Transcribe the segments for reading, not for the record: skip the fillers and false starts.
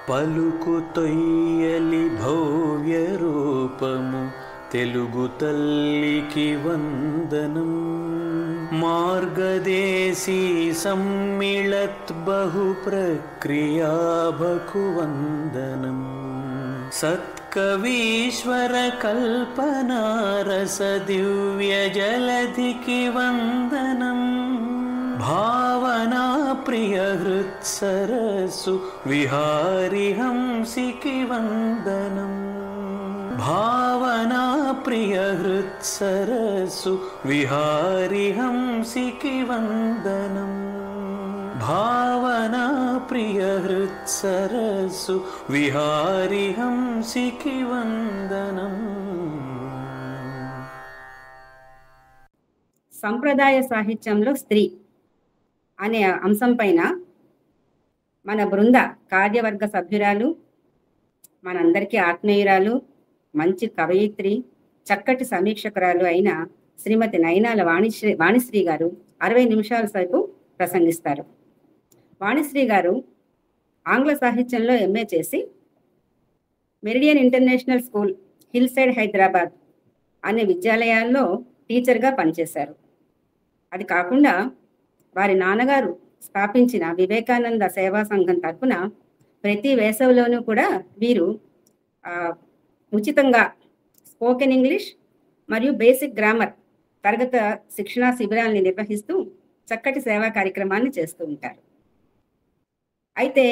పలుకు తొయ్యలి భవ్య రూపము తెలుగు తల్లికి వందనం. మార్గదేశీ సమ్మిళత్ బహు ప్రక్రియాభకు వందనం. సత్కవీశ్వర కల్పనారస దివ్య జలధికి వందనం. భావనా ప్రియ హృత్సరస్సు విహారి హంసికి వందనం. భావనా ప్రియ హృత్సరస్సు విహారి హంసికి వందనం. భావనా ప్రియ హృత్సరస్సు విహారి హంసికి వందనం. సంప్రదాయ సాహిత్యంలో స్త్రీ అనే అంశం పైన మన బృంద కార్యవర్గ సభ్యురాలు, మనందరికీ ఆత్మీయురాలు, మంచి కవయిత్రి, చక్కటి సమీక్షకురాలు అయిన శ్రీమతి నయనాల వాణిశ్రీ గారు 60 నిమిషాల సేపు ప్రసంగిస్తారు. వాణిశ్రీ గారు ఆంగ్ల సాహిత్యంలో ఎంఏ చేసి meridian international school, hill side Hyderabad అనే విద్యాలయాల్లో టీచర్గా పనిచేశారు. అది కాకుండా వారి నాన్నగారు స్థాపించిన వివేకానంద సేవా సంఘం తరఫున ప్రతి వేసవిలోనూ కూడా వీరు ఉచితంగా స్పోకెన్ ఇంగ్లీష్ మరియు బేసిక్ గ్రామర్ తరగత శిక్షణా శిబిరాల్ని నిర్వహిస్తూ చక్కటి సేవా కార్యక్రమాన్ని చేస్తూ ఉంటారు. అయితే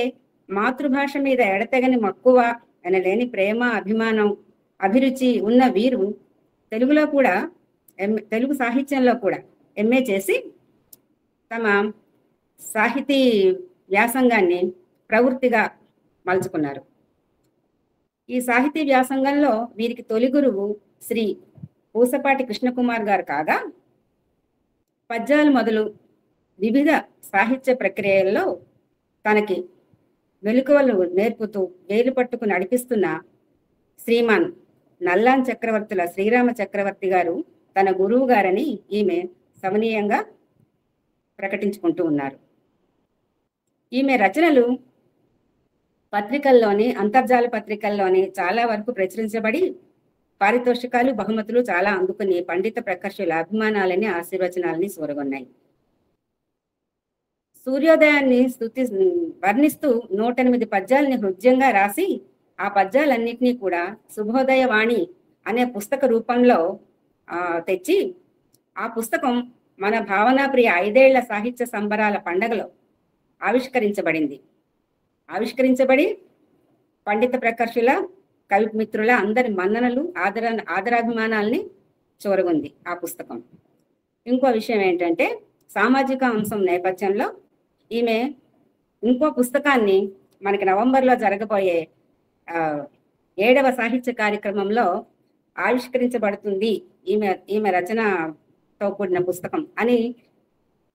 మాతృభాష మీద ఎడతెగని మక్కువ, ఎనలేని ప్రేమ, అభిమానం, అభిరుచి ఉన్న వీరు తెలుగులో కూడా తెలుగు సాహిత్యంలో కూడా ఎంఏ చేసి తమ సాహితీ వ్యాసంగాన్ని ప్రవృత్తిగా మలుచుకున్నారు. ఈ సాహితీ వ్యాసంగంలో వీరికి తొలి గురువు శ్రీ పూసపాటి కృష్ణకుమార్ గారు కాగా, పద్యాలు మొదలు వివిధ సాహిత్య ప్రక్రియల్లో తనకి మెలకువలు నేర్పుతూ వేలు పట్టుకు నడిపిస్తున్న శ్రీమాన్ నల్లాన్ చక్రవర్తుల శ్రీరామ చక్రవర్తి గారు తన గురువు గారని ఈమె సమనీయంగా ప్రకటించుకుంటూ ఉన్నారు. ఈమె రచనలు పత్రికల్లోని, అంతర్జాల పత్రికల్లోని చాలా వరకు ప్రచురించబడి పారితోషికాలు, బహుమతులు చాలా అందుకుని పండిత ప్రకర్షుల అభిమానాలని, ఆశీర్వచనాలని సూరగొన్నాయి. సూర్యోదయాన్ని వర్ణిస్తూ 108 పద్యాలని హృద్యంగా రాసి ఆ పద్యాలన్నింటినీ కూడా శుభోదయ వాణి అనే పుస్తక రూపంలో తెచ్చి ఆ పుస్తకం మన భావనాప్రియ 5 ఏళ్ల సాహిత్య సంబరాల పండగలో ఆవిష్కరించబడి పండిత ప్రకర్షుల, కవి మిత్రుల అందరి మన్ననలు, ఆదరాభిమానాల్ని చూరగొంది ఆ పుస్తకం. ఇంకో విషయం ఏంటంటే, సామాజిక అంశం నేపథ్యంలో ఈమె ఇంకో పుస్తకాన్ని మనకి నవంబర్లో జరగబోయే 7వ సాహిత్య కార్యక్రమంలో ఆవిష్కరించబడుతుంది ఈమె రచనతో కూడిన పుస్తకం అని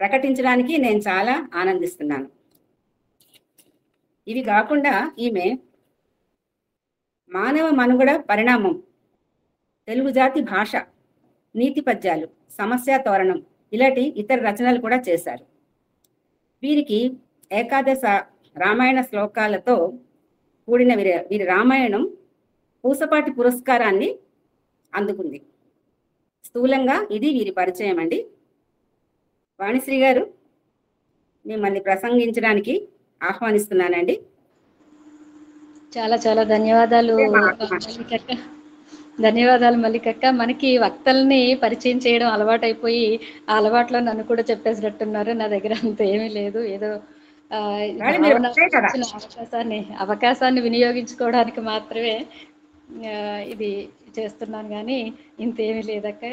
ప్రకటించడానికి నేను చాలా ఆనందిస్తున్నాను. ఇవి కాకుండా ఈమె మానవ మనుగడ పరిణామం, తెలుగు జాతి భాష, నీతి పద్యాలు, సమస్య తోరణం ఇలాంటి ఇతర రచనలు కూడా చేశారు. వీరికి ఏకాదశ రామాయణ శ్లోకాలతో కూడిన వీరి రామాయణం పూసపాటి పురస్కారాన్ని అందుకుంది. స్థూలంగా ఇది వీరి పరిచయం అండి. వాణిశ్రీ గారు, మిమ్మల్ని ప్రసంగించడానికి ఆహ్వానిస్తున్నానండి. చాలా చాలా ధన్యవాదాలు మల్లికక్క. ధన్యవాదాలు మల్లికక్క. మనకి వక్తల్ని పరిచయం చేయడం అలవాటైపోయి ఆ అలవాట్లో నన్ను కూడా చెప్పేసినట్టున్నారు. నా దగ్గర అంత ఏమీ లేదు. ఏదో అవకాశాన్ని వినియోగించుకోవడానికి మాత్రమే ఇది చేస్తున్నాను, కానీ ఇంతేమీ లేదక్క.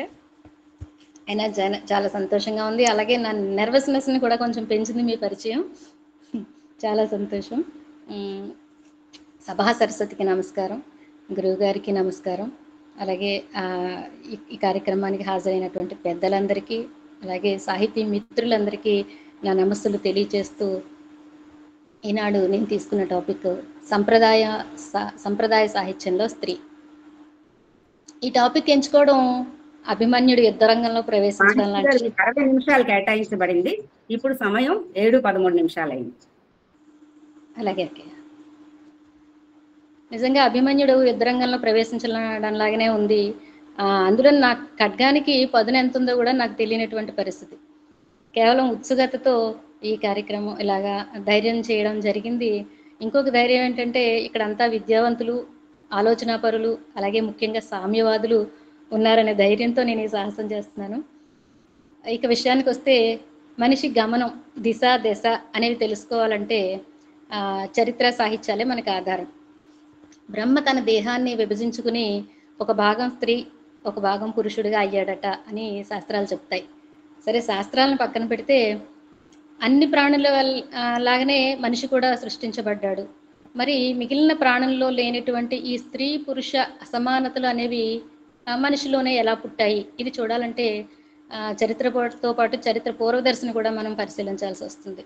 అయినా చాలా సంతోషంగా ఉంది. అలాగే నా నెర్వస్నెస్ని కూడా కొంచెం పెంచింది మీ పరిచయం. చాలా సంతోషం. సభా సరస్వతికి నమస్కారం, గురువు గారికి నమస్కారం, అలాగే ఈ కార్యక్రమానికి హాజరైనటువంటి పెద్దలందరికీ, అలాగే సాహితీ మిత్రులందరికీ నా నమస్సులు తెలియజేస్తూ, ఈనాడు నేను తీసుకున్న టాపిక్ సంప్రదాయ సాహిత్యంలో స్త్రీ. ఈ టాపిక్ ఎంచుకోవడం అభిమన్యుడు యుద్ధరంగంలో ప్రవేశించడం లాంటి 60 నిమిషాలు కేటాయించబడింది. ఇప్పుడు సమయం 7:13 అయింది. అలాగే నిజంగా అభిమన్యుడు యుద్ధరంగంలో ప్రవేశించడంలాగానే ఉంది. అందులో నా ఖడ్గానికి పదును ఎంత ఉందో కూడా నాకు తెలియనటువంటి పరిస్థితి. కేవలం ఉత్సుకతతో ఈ కార్యక్రమం ఇలాగా ధైర్యం చేయడం జరిగింది. ఇంకొక ధైర్యం ఏంటంటే ఇక్కడంతా విద్యావంతులు, ఆలోచనాపరులు, అలాగే ముఖ్యంగా సామ్యవాదులు ఉన్నారనే ధైర్యంతో నేను ఈ సాహసం చేస్తున్నాను. ఇక విషయానికి వస్తే మనిషి గమనం, దిశ, దశ అనేవి తెలుసుకోవాలంటే చరిత్ర సాహిత్యాలే మనకు ఆధారం. బ్రహ్మ తన దేహాన్ని విభజించుకుని ఒక భాగం స్త్రీ, ఒక భాగం పురుషుడిగా అయ్యాడట అని శాస్త్రాలు చెప్తాయి. సరే, శాస్త్రాలను పక్కన పెడితే అన్ని ప్రాణుల లాగానే మనిషి కూడా సృష్టించబడ్డాడు. మరి మిగిలిన ప్రాణుల్లో లేనటువంటి ఈ స్త్రీ పురుష అసమానతలు అనేవి మనిషిలోనే ఎలా పుట్టాయి? ఇది చూడాలంటే చరిత్రతో పాటు చరిత్ర పూర్వదర్శిని కూడా మనం పరిశీలించాల్సి వస్తుంది.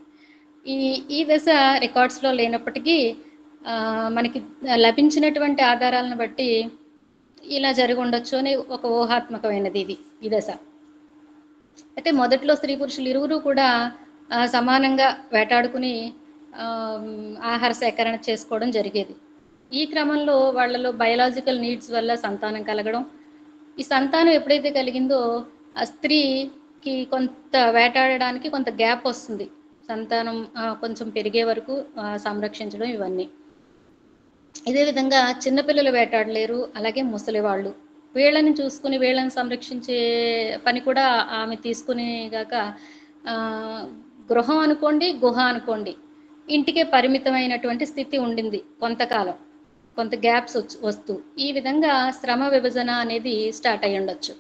ఈ దశ రికార్డ్స్లో లేనప్పటికీ మనకి లభించినటువంటి ఆధారాలను బట్టి ఇలా జరిగి ఉండొచ్చు అని ఒక ఊహాత్మకమైనది ఈ దశ. అయితే మొదట్లో స్త్రీ పురుషులు ఇరువురు కూడా సమానంగా వేటాడుకుని ఆహార సేకరణ చేసుకోవడం జరిగేది. ఈ క్రమంలో వాళ్ళలో బయలాజికల్ నీడ్స్ వల్ల సంతానం కలగడం, ఈ సంతానం ఎప్పుడైతే కలిగిందో ఆ స్త్రీకి కొంత వేటాడడానికి కొంత గ్యాప్ వస్తుంది. సంతానం కొంచెం పెరిగే వరకు సంరక్షించడం ఇవన్నీ. ఇదే విధంగా చిన్నపిల్లలు వేటాడలేరు, అలాగే ముసలి వాళ్ళు. వీళ్ళని చూసుకుని వీళ్ళని సంరక్షించే పని కూడా ఆమె తీసుకుని గాక గృహం అనుకోండి, గుహ అనుకోండి, ఇంటికే పరిమితమైనటువంటి స్థితి ఉండింది కొంతకాలం, కొంత గ్యాప్స్ వస్తూ. ఈ విధంగా శ్రమ విభజన అనేది స్టార్ట్ అయ్యి ఉండొచ్చు.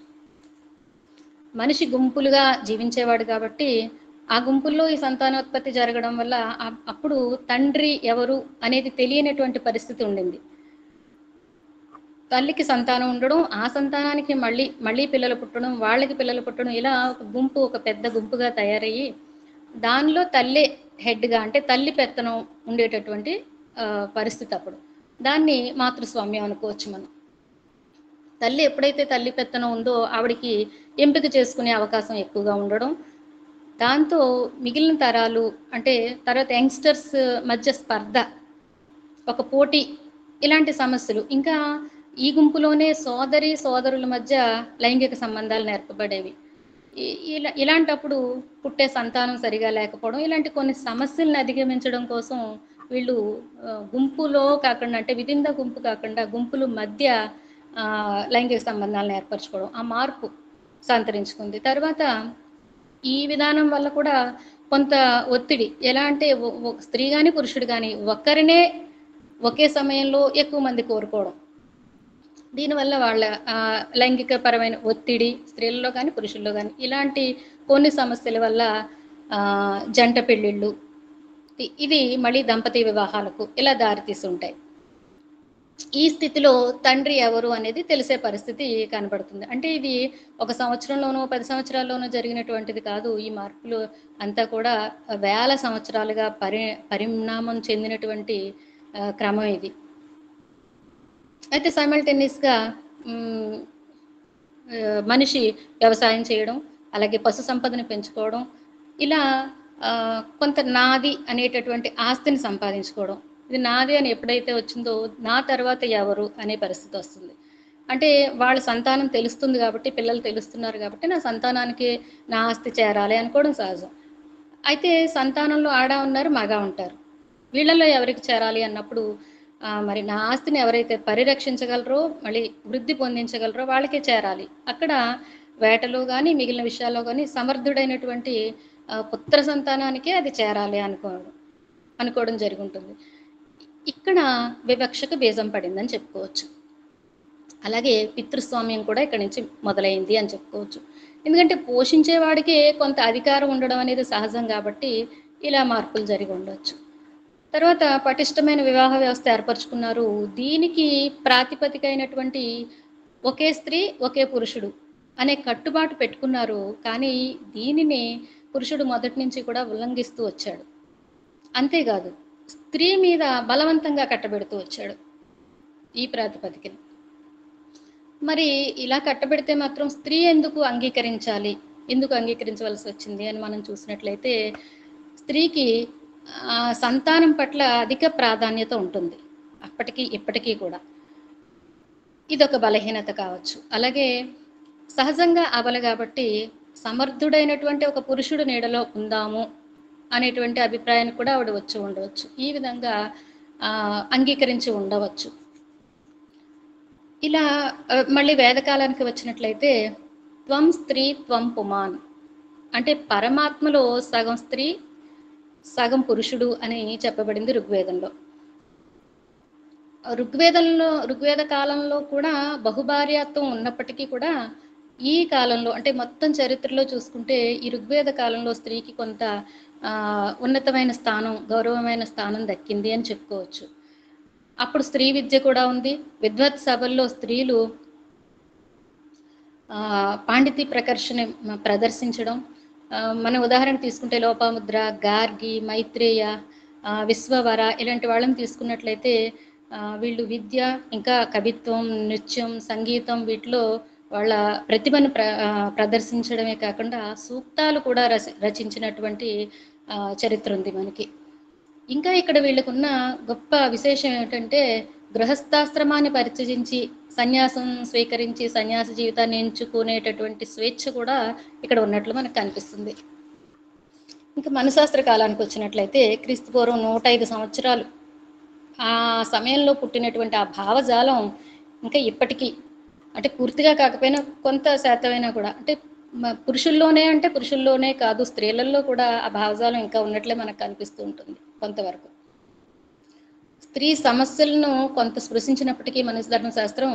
మనిషి గుంపులుగా జీవించేవాడు కాబట్టి ఆ గుంపుల్లో ఈ సంతానోత్పత్తి జరగడం వల్ల అప్పుడు తండ్రి ఎవరు అనేది తెలియనటువంటి పరిస్థితి ఉండింది. తల్లికి సంతానం ఉండడం, ఆ సంతానానికి మళ్ళీ పిల్లలు పుట్టడం, వాళ్ళకి పిల్లలు పుట్టడం, ఇలా ఒక గుంపు, ఒక పెద్ద గుంపుగా తయారయ్యి దానిలో తల్లే హెడ్గా, అంటే తల్లి పెత్తనం ఉండేటటువంటి పరిస్థితి. అప్పుడు దాన్ని మాతృస్వామ్యం అనుకోవచ్చు మనం. తల్లి ఎప్పుడైతే తల్లి పెత్తనం ఉందో ఆవిడికి ఎంపిక చేసుకునే అవకాశం ఎక్కువగా ఉండడం, దాంతో మిగిలిన తరాలు, అంటే తర్వాత యంగ్స్టర్స్ మధ్య స్పర్ధ, ఒక పోటీ, ఇలాంటి సమస్యలు. ఇంకా ఈ గుంపులోనే సోదరుల మధ్య లైంగిక సంబంధాలు నేర్పబడేవి. ఇలాంటప్పుడు పుట్టే సంతానం సరిగా లేకపోవడం, ఇలాంటి కొన్ని సమస్యలను అధిగమించడం కోసం వీళ్ళు గుంపులో కాకుండా, అంటే విధింద గుంపు కాకుండా గుంపుల మధ్య లైంగిక సంబంధాలను ఏర్పరచుకోవడం, ఆ మార్పు సంతరించుకుంది. తర్వాత ఈ విధానం వల్ల కూడా కొంత ఒత్తిడి, ఎలా అంటే స్త్రీ కానీ పురుషుడు కానీ ఒక్కరినే ఒకే సమయంలో ఎక్కువ మంది కోరుకోవడం, దీనివల్ల వాళ్ళ లైంగిక పరమైన ఒత్తిడి స్త్రీలలో కానీ పురుషుల్లో కానీ, ఇలాంటి కొన్ని సమస్యల వల్ల జంట పెళ్ళిళ్ళు, ఇవి మళ్ళీ దంపతి వివాహాలకు ఇలా దారితీస్తుంటాయి. ఈ స్థితిలో తండ్రి ఎవరు అనేది తెలిసే పరిస్థితి కనబడుతుంది. అంటే ఇది 1 సంవత్సరంలోనో 10 సంవత్సరాల్లోనో జరిగినటువంటిది కాదు. ఈ మార్పులు అంతా కూడా వేల సంవత్సరాలుగా పరిణామం చెందినటువంటి క్రమం ఇది. అయితే సైమల్టేనియస్గా మనిషి వ్యవసాయం చేయడం, అలాగే పశు సంపదను పెంచుకోవడం, ఇలా కొంత నాది అనేటటువంటి ఆస్తిని సంపాదించుకోవడం. ఇది నాది అని ఎప్పుడైతే వచ్చిందో నా తర్వాత ఎవరు అనే పరిస్థితి వస్తుంది. అంటే వాళ్ళ సంతానం తెలుస్తుంది కాబట్టి, పిల్లలు తెలుస్తున్నారు కాబట్టి నా సంతానానికి నా ఆస్తి చేరాలి అనుకోవడం సహజం. అయితే సంతానంలో ఆడ ఉన్నారు, మగ ఉంటారు. వీళ్ళల్లో ఎవరికి చేరాలి అన్నప్పుడు మరి నా ఆస్తిని ఎవరైతే పరిరక్షించగలరో, మళ్ళీ వృద్ధి పొందించగలరో వాళ్ళకే చేరాలి. అక్కడ వేటలో కానీ మిగిలిన విషయాల్లో కానీ సమర్థుడైనటువంటి పుత్ర సంతానానికే అది చేరాలి అనుకోవడం జరిగి ఉంటుంది. ఇక్కడ వివక్షకు బీజం పడిందని చెప్పుకోవచ్చు. అలాగే పితృస్వామ్యం కూడా ఇక్కడ నుంచి మొదలైంది అని చెప్పుకోవచ్చు. ఎందుకంటే పోషించేవాడికి కొంత అధికారం ఉండడం అనేది సహజం కాబట్టి ఇలా మార్పులు జరిగి ఉండొచ్చు. తర్వాత పటిష్టమైన వివాహ వ్యవస్థ ఏర్పరచుకున్నారు. దీనికి ప్రాతిపదిక అయినటువంటి ఒకే స్త్రీ ఒకే పురుషుడు అనే కట్టుబాటు పెట్టుకున్నారు. కానీ దీనిని పురుషుడు మొదటి నుంచి కూడా ఉల్లంఘిస్తూ వచ్చాడు. అంతేకాదు, స్త్రీ మీద బలవంతంగా కట్టబెడుతూ వచ్చాడు ఈ ప్రాతిపదికని. మరి ఇలా కట్టబెడితే మాత్రం స్త్రీ ఎందుకు అంగీకరించవలసి వచ్చింది అని మనం చూసినట్లయితే, స్త్రీకి సంతానం పట్ల అధిక ప్రాధాన్యత ఉంటుంది. ఆ అప్పటికి ఇప్పటికీ కూడా. ఇదొక బలహీనత కావచ్చు. అలాగే సహజంగా అబల కాబట్టి సమర్థుడైనటువంటి ఒక పురుషుడు నీడలో ఉందాము అనేటువంటి అభిప్రాయానికి కూడా ఆవిడ వచ్చి ఉండవచ్చు. ఈ విధంగా అంగీకరించి ఉండవచ్చు. ఇలా మళ్ళీ వేదకాలానికి వచ్చినట్లయితే త్వం స్త్రీ త్వం పుమాన్ అంటే పరమాత్మలో సగం స్త్రీ సగం పురుషుడు అని చెప్పబడింది ఋగ్వేదంలో. ఋగ్వేద కాలంలో కూడా బహుభార్యాత్వం ఉన్నప్పటికీ కూడా ఈ కాలంలో అంటే మొత్తం చరిత్రలో చూసుకుంటే ఈ ఋగ్వేద కాలంలో స్త్రీకి కొంత ఉన్నతమైన స్థానం, గౌరవమైన స్థానం దక్కింది అని చెప్పుకోవచ్చు. అప్పుడు స్త్రీ విద్య కూడా ఉంది. విద్వత్ సభల్లో స్త్రీలు పాండితీ ప్రదర్శించడం, మన ఉదాహరణ తీసుకుంటే లోపాముద్ర, గార్గి, మైత్రేయ, విశ్వవర ఇలాంటి వాళ్ళని తీసుకున్నట్లయితే వీళ్ళు విద్య, ఇంకా కవిత్వం, నృత్యం, సంగీతం వీటిలో వాళ్ళ ప్రతిభను ప్రదర్శించడమే కాకుండా సూక్తాలు కూడా రచించినటువంటి చరిత్ర ఉంది మనకి. ఇంకా ఇక్కడ వీళ్ళకున్న గొప్ప విశేషం ఏమిటంటే గృహస్థాశ్రమాన్ని పరిత్యజించి సన్యాసం స్వీకరించి సన్యాస జీవితాన్ని ఎంచుకునేటటువంటి స్వేచ్ఛ కూడా ఇక్కడ ఉన్నట్లు మనకు కనిపిస్తుంది. ఇంకా మనశాస్త్ర కాలానికి వచ్చినట్లయితే క్రీస్తు పూర్వం 105 సంవత్సరాలు ఆ సమయంలో పుట్టినటువంటి ఆ భావజాలం ఇంకా ఇప్పటికీ అంటే పూర్తిగా కాకపోయినా కొంత శాతమైనా కూడా అంటే పురుషుల్లోనే కాదు స్త్రీలలో కూడా ఆ భావజాలం ఇంకా ఉన్నట్లే మనకు కనిపిస్తూ ఉంటుంది కొంతవరకు. స్త్రీ సమస్యలను కొంత స్పృశించినప్పటికీ మనసు శాస్త్రం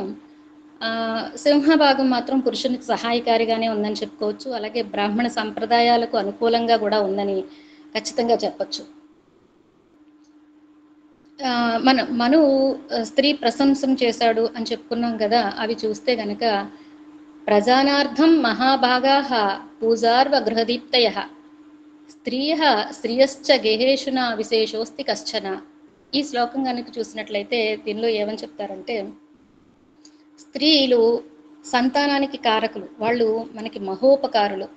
సింహభాగం మాత్రం పురుషునికి సహాయకారిగానే ఉందని చెప్పుకోవచ్చు. అలాగే బ్రాహ్మణ సంప్రదాయాలకు అనుకూలంగా కూడా ఉందని ఖచ్చితంగా చెప్పచ్చు. మను స్త్రీ ప్రశంసం చేశాడు అని చెప్పుకున్నాం కదా, అవి చూస్తే గనక ప్రజానార్థం మహాభాగాః పూజార్వ గృహదీప్తయః స్త్రియః శ్రియశ్చ గేహేషున విశేషోస్తి కశ్చన. ఈ శ్లోకం కనుక చూసినట్లయితే దీనిలో ఏమని చెప్తారంటే స్త్రీలు సంతానానికి కారకులు, వాళ్ళు మనకి మహోపకారులు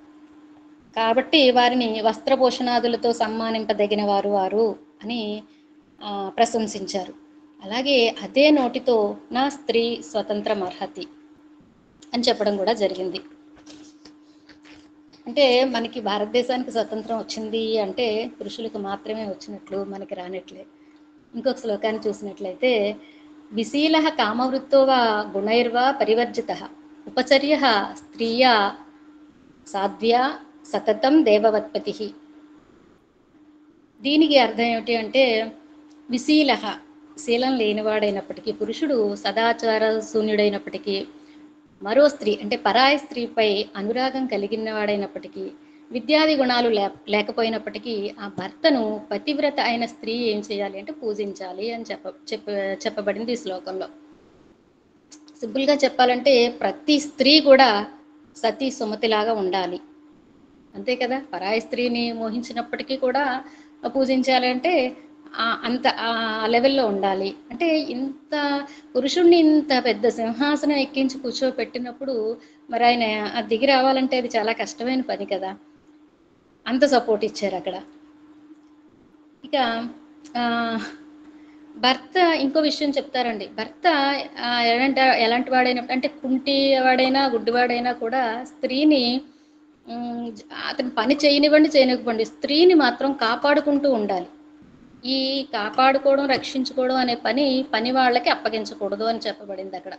కాబట్టి వారిని వస్త్రపోషణాదులతో సమ్మానింపదగిన వారు అని ప్రశంసించారు. అలాగే అదే నోటితో నా స్త్రీ స్వతంత్రం అర్హతి అని చెప్పడం కూడా జరిగింది. అంటే మనకి భారతదేశానికి స్వతంత్రం వచ్చింది అంటే పురుషులకు మాత్రమే వచ్చినట్లు మనకి రానట్లే. ఇంకొక శ్లోకాన్ని చూసినట్లయితే విశీలః కామవృత్తో వా గుణైర్వా పరివర్జితః ఉపచర్యః స్త్రీయా సాధ్వ్యా సతతం దేవవత్పతిః. దీనికి అర్థం ఏమిటి అంటే విశీలః శీలం లేనివాడైనప్పటికీ, పురుషుడు సదాచార శూన్యుడైనప్పటికీ, మరో స్త్రీ అంటే పరాయి స్త్రీపై అనురాగం కలిగిన వాడైనప్పటికీ, విద్యాది గుణాలు లేకపోయినప్పటికీ ఆ భర్తను పతివ్రత అయిన స్త్రీ ఏం చేయాలి అంటే పూజించాలి అని చెప్పబడింది ఈ శ్లోకంలో. సింపుల్గా చెప్పాలంటే ప్రతి స్త్రీ కూడా సతీ సుమతిలాగా ఉండాలి, అంతే కదా. పరాయి స్త్రీని మోహించినప్పటికీ కూడా పూజించాలి అంటే అంత ఆ లెవెల్లో ఉండాలి. అంటే ఇంత పురుషుణ్ణి ఇంత పెద్ద సింహాసనం ఎక్కించి కూర్చోపెట్టినప్పుడు మరి ఆయన దిగి రావాలంటే అది చాలా కష్టమైన పని కదా. అంత సపోర్ట్ ఇచ్చారు అక్కడ. ఇక భర్త ఇంకో విషయం చెప్తారండి. భర్త ఎలాంటి వాడైనప్పుడు అంటే కుంటి వాడైనా గుడ్డివాడైనా కూడా స్త్రీని అతను పని చేయనివ్వండి స్త్రీని మాత్రం కాపాడుకుంటూ ఉండాలి. ఈ కాపాడుకోవడం రక్షించుకోవడం అనే పని వాళ్ళకి అప్పగించకూడదు అని చెప్పబడింది అక్కడ.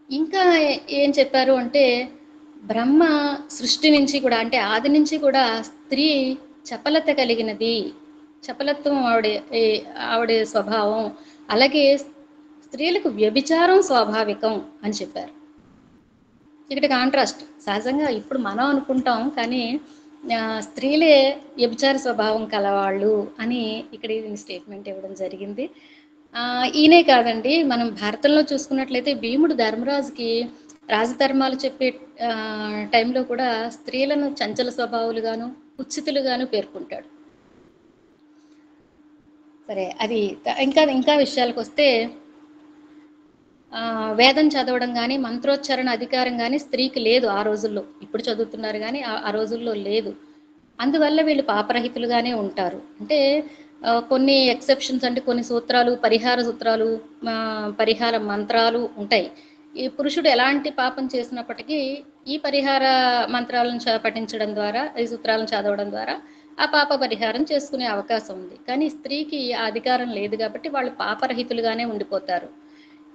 ఇంకా ఏం చెప్పారు అంటే బ్రహ్మ సృష్టి నుంచి కూడా అంటే ఆది నుంచి కూడా స్త్రీ చపలత కలిగినది, చపలత్వం ఆవిడ స్వభావం. అలాగే స్త్రీలకు వ్యభిచారం స్వాభావికం అని చెప్పారు. ఇక్కడ కాంట్రాస్ట్. సహజంగా ఇప్పుడు మనం అనుకుంటాం కానీ స్త్రీలే వ్యభిచార స్వభావం కలవాళ్ళు అని ఇక్కడ స్టేట్మెంట్ ఇవ్వడం జరిగింది. ఈయనే కాదండి, మనం భారతంలో చూసుకున్నట్లయితే భీముడు ధర్మరాజుకి రాజధర్మాలు చెప్పే టైంలో కూడా స్త్రీలను చంచల స్వభావాలుగాను కుత్సితులుగాను పేర్కొంటాడు. సరే, అది ఇంకా విషయాలకు వస్తే వేదం చదవడం కానీ మంత్రోచ్చారణ అధికారం కానీ స్త్రీకి లేదు ఆ రోజుల్లో. ఇప్పుడు చదువుతున్నారు కానీ ఆ రోజుల్లో లేదు. అందువల్ల వీళ్ళు పాపరహితులుగానే ఉంటారు. అంటే కొన్ని ఎక్సెప్షన్స్ అంటే కొన్ని సూత్రాలు, పరిహార సూత్రాలు, పరిహార మంత్రాలు ఉంటాయి. ఈ పురుషుడు ఎలాంటి పాపం చేసినప్పటికీ ఈ పరిహార మంత్రాలను పఠించడం ద్వారా, ఈ సూత్రాలను చదవడం ద్వారా ఆ పాప పరిహారం చేసుకునే అవకాశం ఉంది. కానీ స్త్రీకి ఆ అధికారం లేదు కాబట్టి వాళ్ళు పాపరహితులుగానే ఉండిపోతారు.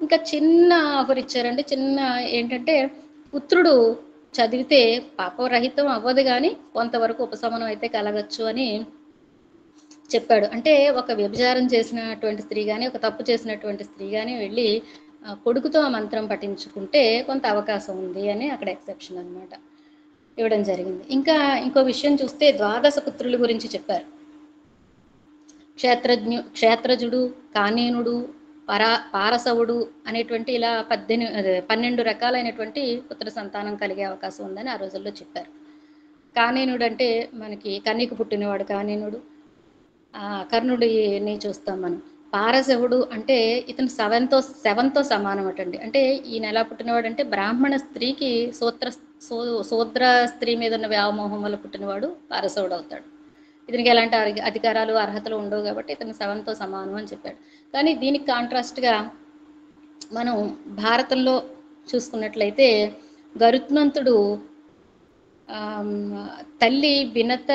ఇంకా చిన్న ఆఫర్ ఇచ్చారండి. చిన్న ఏంటంటే, పుత్రుడు చదివితే పాపరహితం అవ్వదు కానీ కొంతవరకు ఉపశమనం అయితే కలగచ్చు అని చెప్పాడు. అంటే ఒక వ్యభిచారం చేసినటువంటి స్త్రీ కానీ, ఒక తప్పు చేసినటువంటి స్త్రీ కానీ వెళ్ళి కొడుకుతో ఆ మంత్రం పఠించుకుంటే కొంత అవకాశం ఉంది అని అక్కడ ఎక్సెప్షన్ అనమాట ఇవ్వడం జరిగింది. ఇంకా ఇంకో విషయం చూస్తే ద్వాదశ పుత్రుల గురించి చెప్పారు. క్షేత్రజుడు, కానేనుడు, పారసవుడు అనేటువంటి ఇలా 12 రకాలైనటువంటి పుత్ర సంతానం కలిగే అవకాశం ఉందని ఆ రోజుల్లో చెప్పారు. కానేనుడు అంటే మనకి కన్యకు పుట్టినవాడు కానేనుడు. కర్ణుడిని చూస్తాం మనం. పారసవుడు అంటే ఇతను శవంతో సమానం అటండి. అంటే ఈయన ఎలా పుట్టినవాడు అంటే బ్రాహ్మణ స్త్రీకి శూద్ర స్త్రీ మీద ఉన్న వ్యామోహం వల్ల పుట్టినవాడు పారసవుడు అవుతాడు. ఇతనికి ఎలాంటి అధికారాలు అర్హతలు ఉండవు కాబట్టి ఇతను శవంతో సమానం అని చెప్పాడు. కానీ దీనికి కాంట్రాస్ట్గా మనం భారతంలో చూసుకున్నట్లయితే గరుత్మంతుడు తల్లి వినత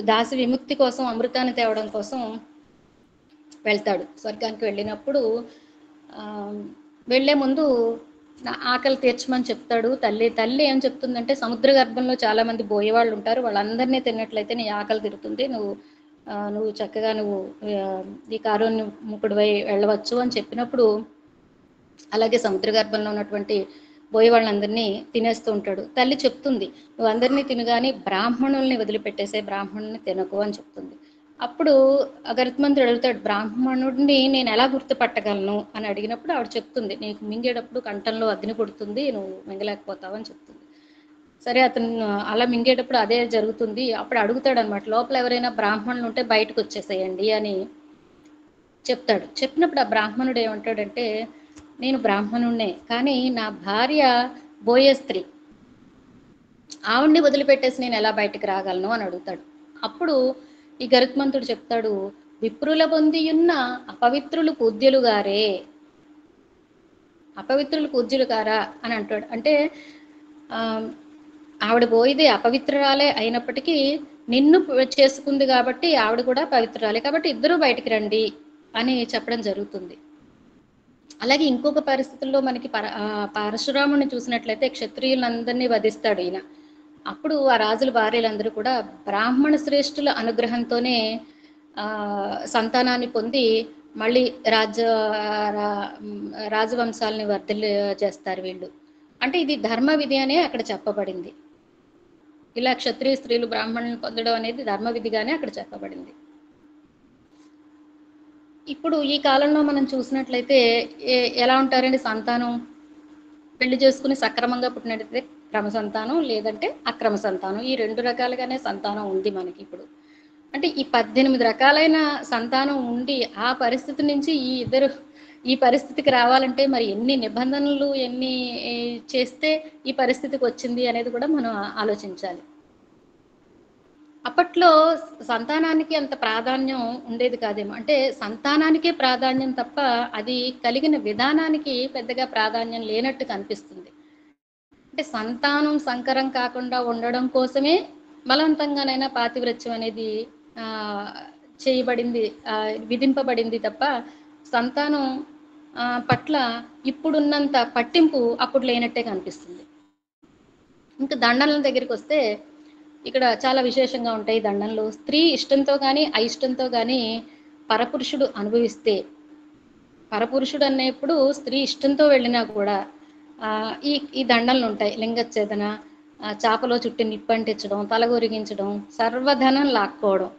దాసి విముక్తి కోసం అమృతాన్ని తేవడం కోసం వెళ్తాడు. స్వర్గానికి వెళ్ళినప్పుడు వెళ్లే ముందు ఆకలి తీర్చమని చెప్తాడు. తల్లి ఏం చెప్తుందంటే, సముద్ర గర్భంలో చాలా మంది బోయేవాళ్ళు ఉంటారు, వాళ్ళందరినీ తిన్నట్లయితే నీ ఆకలి తీరుతుంది, నువ్వు చక్కగా ఈ కారుణ్యముఖుడివై వెళ్ళవచ్చు అని చెప్పినప్పుడు, అలాగే సముద్ర గర్భంలో ఉన్నటువంటి బోయే వాళ్ళందరినీ తినేస్తూ ఉంటాడు. తల్లి చెప్తుంది, నువ్వు అందరినీ తినగాని బ్రాహ్మణుల్ని వదిలిపెట్టేసే, బ్రాహ్మణుల్ని తినకు అని చెప్తుంది. అప్పుడు గరుత్మంతుడు అడుగుతాడు, బ్రాహ్మణుడిని నేను ఎలా గుర్తుపట్టగలను అని అడిగినప్పుడు ఆవిడ చెప్తుంది, నీకు మింగేటప్పుడు కంఠంలో అగ్ని పుడుతుంది, నువ్వు మింగలేకపోతావు అని చెప్తుంది. సరే, అతను అలా మింగేటప్పుడు అదే జరుగుతుంది. అప్పుడు అడుగుతాడు అనమాట, లోపల ఎవరైనా బ్రాహ్మణులు ఉంటే బయటకు వచ్చేసేయండి అని చెప్తాడు. చెప్పినప్పుడు ఆ బ్రాహ్మణుడు ఏమంటాడంటే, నేను బ్రాహ్మణుణ్ణే, కానీ నా భార్య బోయే స్త్రీ, ఆవిడ్ని వదిలిపెట్టేసి నేను ఎలా బయటకు రాగలను అని అడుగుతాడు. అప్పుడు ఈ గరుత్మంతుడు చెప్తాడు, విప్రుల పొందియున్న అపవిత్రులు పూజ్యులుగారే, అపవిత్రులు పూజ్యులుగారా అని అంటాడు. అంటే ఆవిడ పోయిదే అపవిత్రురాలే అయినప్పటికీ నిన్ను చేసుకుంది కాబట్టి ఆవిడ కూడా పవిత్రురాలే, కాబట్టి ఇద్దరూ బయటికి రండి అని చెప్పడం జరుగుతుంది. అలాగే ఇంకొక పరిస్థితుల్లో మనకి పరశురాముని చూసినట్లయితే క్షత్రియులందరినీ వధిస్తాడు ఈయన. అప్పుడు ఆ రాజుల భార్యలందరూ కూడా బ్రాహ్మణ శ్రేష్ఠుల అనుగ్రహంతోనే సంతానాన్ని పొంది మళ్ళీ రాజవంశాలని వర్ధిల్లు చేస్తారు వీళ్ళు. అంటే ఇది ధర్మ విధి అనే అక్కడ చెప్పబడింది. ఇలా క్షత్రియ స్త్రీలు బ్రాహ్మణులను పొందడం అనేది ధర్మ విధిగానే అక్కడ చెప్పబడింది. ఇప్పుడు ఈ కాలంలో మనం చూసినట్లయితే ఎలా ఉంటారండి, సంతానం పెళ్లి చేసుకుని సక్రమంగా పుట్టినట్లయితే క్రమ సంతానం, లేదంటే అక్రమ సంతానం, ఈ 2 రకాలుగానే సంతానం ఉంది మనకి ఇప్పుడు. అంటే ఈ 18 రకాలైన సంతానం ఉండి ఆ పరిస్థితి నుంచి ఈ పరిస్థితికి రావాలంటే మరి ఎన్ని నిబంధనలు ఎన్ని చేస్తే ఈ పరిస్థితికి వచ్చింది అనేది కూడా మనం ఆలోచించాలి. అప్పట్లో సంతానానికి అంత ప్రాధాన్యం ఉండేది కాదేమో, అంటే సంతానానికే ప్రాధాన్యం తప్ప అది కలిగిన విధానానికి పెద్దగా ప్రాధాన్యం లేనట్టు కనిపిస్తుంది. అంటే సంతానం సంకరం కాకుండా ఉండడం కోసమే బలవంతంగానైనా పాతివ్రత్యం అనేది చేయబడింది, విధింపబడింది తప్ప సంతానం పట్ల ఇప్పుడున్నంత పట్టింపు అప్పుడు లేనట్టే కనిపిస్తుంది. ఇంకా దండనల దగ్గరికి వస్తే ఇక్కడ చాలా విశేషంగా ఉంటాయి దండనలు. స్త్రీ ఇష్టంతో కానీ అయిష్టంతో కానీ పరపురుషుడు అనుభవిస్తే, పరపురుషుడు అనేప్పుడు స్త్రీ ఇష్టంతో వెళ్ళినా కూడా ఈ దండనలు ఉంటాయి. లింగచ్ఛేదన, చాపలో చుట్టి నిప్పంటించడం, తలగొరిగించడం, సర్వధనం లాక్కోవడం.